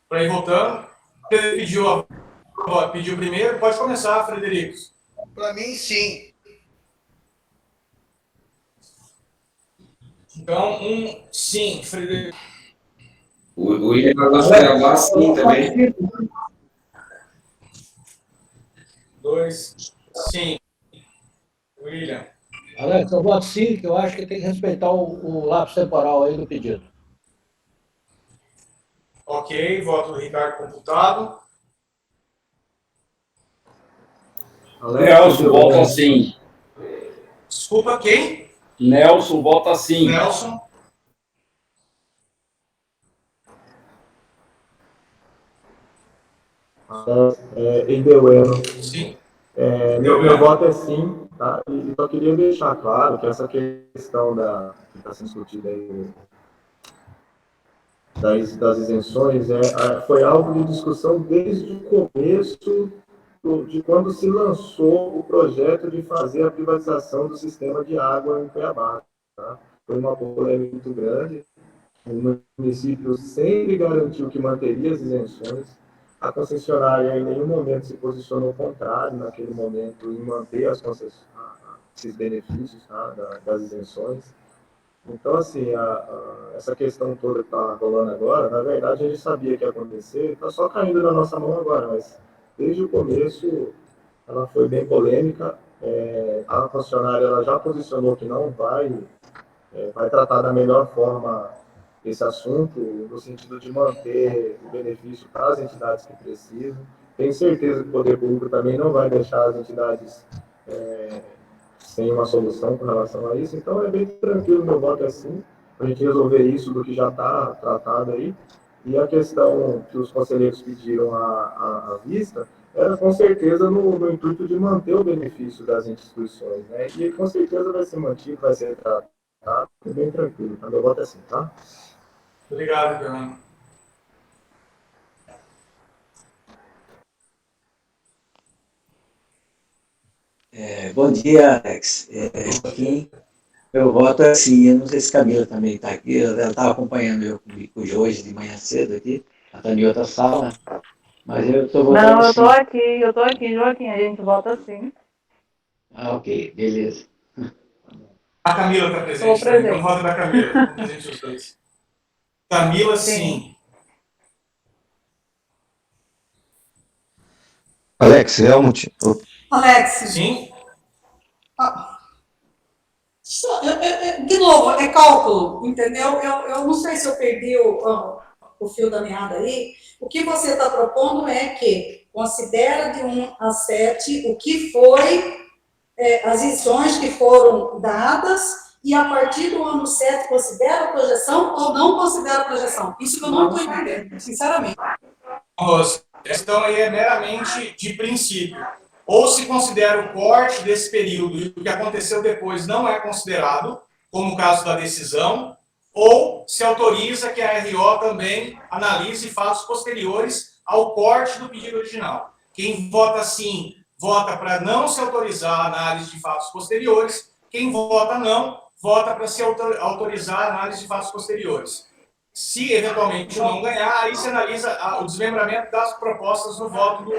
para ir votando. Pediu primeiro, pode começar, Frederico. Para mim, sim. Então, sim, Frederico. O William gosta de gravar sim também. 2, sim. William. Alex, eu voto sim, que eu acho que tem que respeitar o lapso temporal aí do pedido. Ok, voto do Ricardo computado. Nelson volta sim. Desculpa, quem? Nelson volta sim. Nelson. Ideueno. Sim. Meu voto é sim, tá? E só queria deixar claro que essa questão que está sendo discutida aí das isenções foi alvo de discussão desde o começo de quando se lançou o projeto de fazer a privatização do sistema de água em Cuiabá. Tá? Foi uma polêmica muito grande. O município sempre garantiu que manteria as isenções. A concessionária em nenhum momento se posicionou contrário naquele momento em manter esses benefícios, tá, das isenções. Então, assim, essa questão toda que está rolando agora, na verdade, a gente sabia que ia acontecer, está só caindo na nossa mão agora, mas desde o começo ela foi bem polêmica. A concessionária ela já posicionou que não vai tratar da melhor forma esse assunto, no sentido de manter o benefício para as entidades que precisam. Tenho certeza que o poder público também não vai deixar as entidades sem uma solução com relação a isso. Então, é bem tranquilo, meu voto é sim, para a gente resolver isso do que já está tratado aí. E a questão que os conselheiros pediram à vista era, com certeza, no intuito de manter o benefício das instituições, né? E, com certeza, vai ser mantido, vai ser tratado. Tá? Bem tranquilo, tá? Meu voto é sim, tá? Obrigado, Fernando. Bom dia, Alex. Joaquim, meu voto é sim. Eu não sei se Camila também está aqui. Ela estava acompanhando eu com o Jorge de manhã cedo aqui. Ela está em outra sala. Mas eu estou votando Não, sim. eu estou aqui, Joaquim. A gente vota sim. Ah, ok. Beleza. A Camila está presente, né? Então voto da Camila. Estão presentes os dois. Camila, sim. Alex, Helmut. Alex. Sim. De novo, é cálculo, entendeu? Eu não sei se eu perdi o fio da meada aí. O que você está propondo é que considera de 1 a 7 o que foi as isenções que foram dadas e a partir do ano 7 considera a projeção ou não considera a projeção? Isso que eu não estou entendendo, sinceramente. A questão aí é meramente de princípio. Ou se considera o corte desse período e o que aconteceu depois não é considerado, como o caso da decisão, ou se autoriza que a RO também analise fatos posteriores ao corte do pedido original. Quem vota sim, vota para não se autorizar a análise de fatos posteriores. Quem vota não, vota para se autorizar a análise de fatos posteriores. Se eventualmente não ganhar, aí se analisa o desmembramento das propostas no voto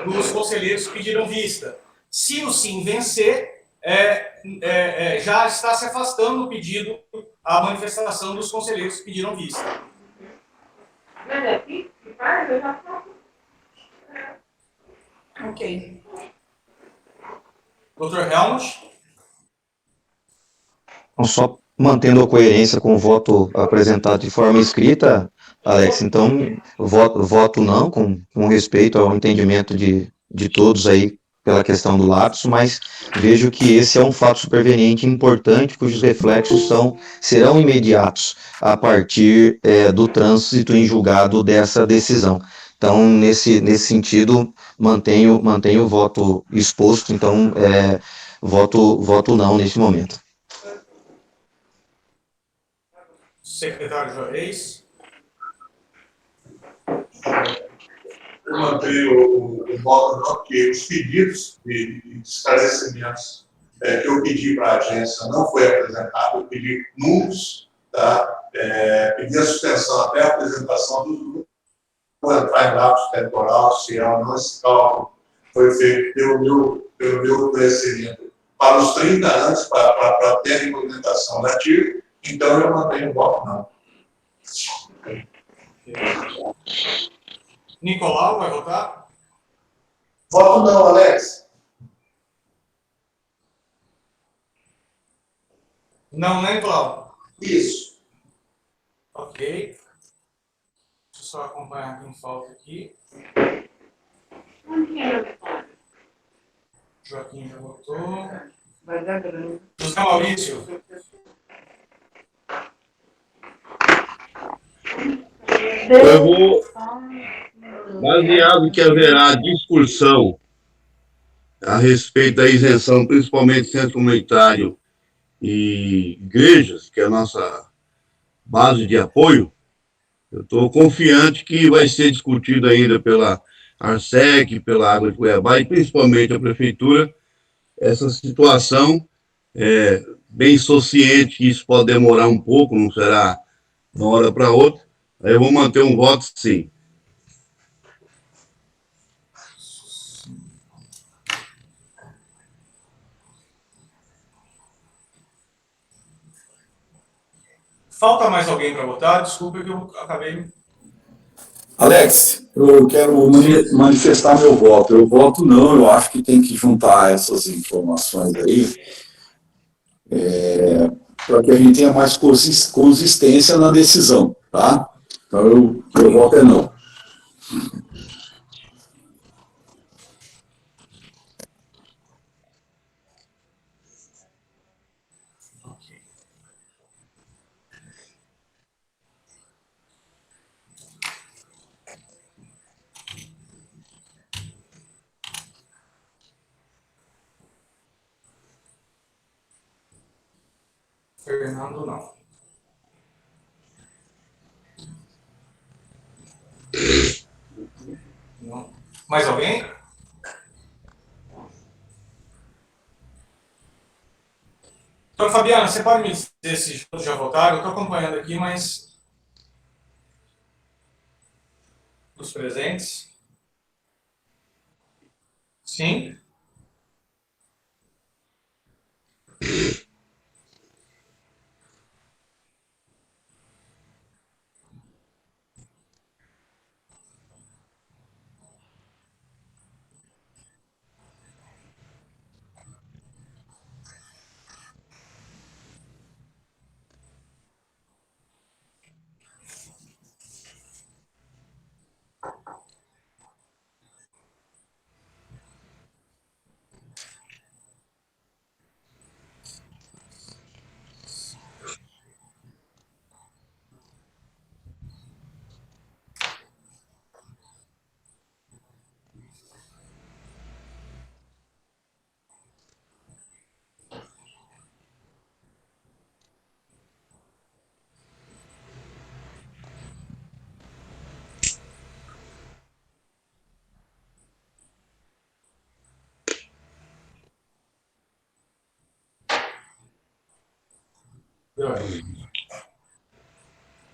dos conselheiros que pediram vista. Se o sim vencer, já está se afastando o pedido, a manifestação dos conselheiros que pediram vista. Ok. Dr. Helmut? Então, só mantendo a coerência com o voto apresentado de forma escrita, Alex, então, voto não, com respeito ao entendimento de todos aí pela questão do lapso, mas vejo que esse é um fato superveniente importante, cujos reflexos serão imediatos a partir do trânsito em julgado dessa decisão. Então, nesse sentido, mantenho o voto exposto, então, voto não nesse momento. Secretário Juarez. Eu mantenho o voto não, porque os pedidos de esclarecimentos que eu pedi para a agência não foi apresentado, eu pedi números, tá? Pedi a suspensão até a apresentação dos números, vou entrar em lapso temporal, se é ou não esse cálculo foi feito pelo meu conhecimento para os 30 anos, para ter a regulamentação da TIR, então eu mantenho o voto não. Nicolau vai votar? Voto não, Alex. Não, né, Cláudio? Isso. Ok. Deixa eu só acompanhar quem falta aqui. Joaquim já votou. Vai dar grande. José Maurício. Eu vou, baseado que haverá discussão a respeito da isenção, principalmente centro comunitário e igrejas, que é a nossa base de apoio, eu estou confiante que vai ser discutido ainda pela Arsec, pela Água de Cuiabá e principalmente a Prefeitura, essa situação, bem consciente que isso pode demorar um pouco, não será de uma hora para outra, aí eu vou manter um voto sim. Falta mais alguém para votar? Desculpa que eu acabei... Alex, eu quero manifestar meu voto. Eu voto não, eu acho que tem que juntar essas informações aí para que a gente tenha mais consistência na decisão, tá? Então, meu voto é não. Fernando, não. Não. Mais alguém? Então, Fabiana, você pode me dizer se todos já votaram? Eu estou acompanhando aqui, mas... Os presentes? Sim?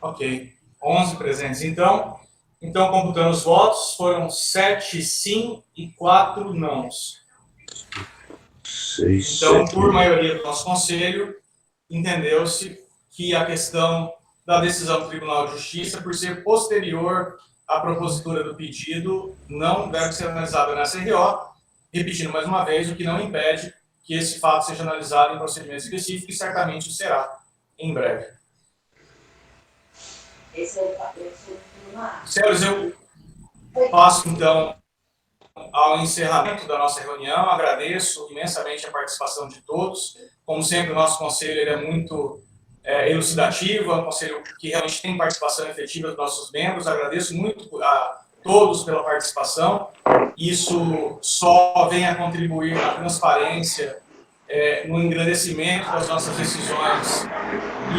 Ok. 11 presentes, então. Então, computando os votos, foram 7 sim e 4 nãos. Então, por maioria do nosso conselho, entendeu-se que a questão da decisão do Tribunal de Justiça, por ser posterior à propositura do pedido, não deve ser analisada na CRO, repetindo mais uma vez, o que não impede que esse fato seja analisado em procedimento específico, e certamente o será em breve. Senhores, eu passo, então, ao encerramento da nossa reunião. Agradeço imensamente a participação de todos. Como sempre, o nosso conselho ele é muito elucidativo, é um conselho que realmente tem participação efetiva dos nossos membros. Agradeço muito a todos pela participação. Isso só vem a contribuir na transparência, no engrandecimento das nossas decisões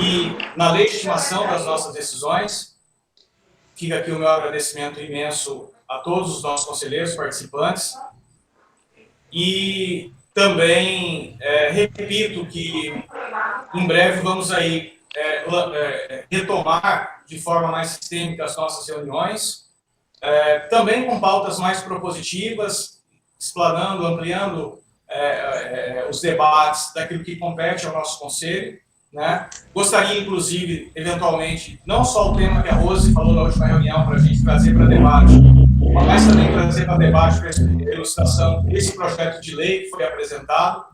e na legitimação das nossas decisões. Fica aqui o meu agradecimento imenso a todos os nossos conselheiros participantes. E também repito que em breve vamos aí retomar de forma mais sistêmica as nossas reuniões, também com pautas mais propositivas, explanando, ampliando os debates daquilo que compete ao nosso conselho, né? Gostaria, inclusive, eventualmente, não só o tema que a Rose falou na última reunião para a gente trazer para debate, mas também trazer para debate, para elucidação, esse projeto de lei que foi apresentado,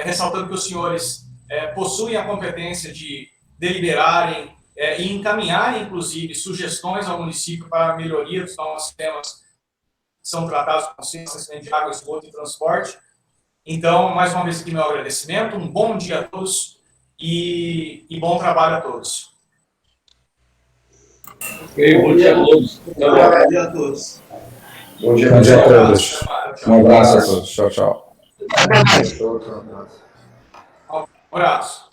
ressaltando que os senhores possuem a competência de deliberarem e encaminharem, inclusive, sugestões ao município para a melhoria dos nossos sistemas que são tratados com sistema de água, esgoto e transporte. Então, mais uma vez aqui, meu agradecimento, um bom dia a todos e bom trabalho a todos. Ok, bom dia a todos. Bom dia a todos. Bom dia a todos. Um abraço a todos. Tchau, tchau. Um abraço.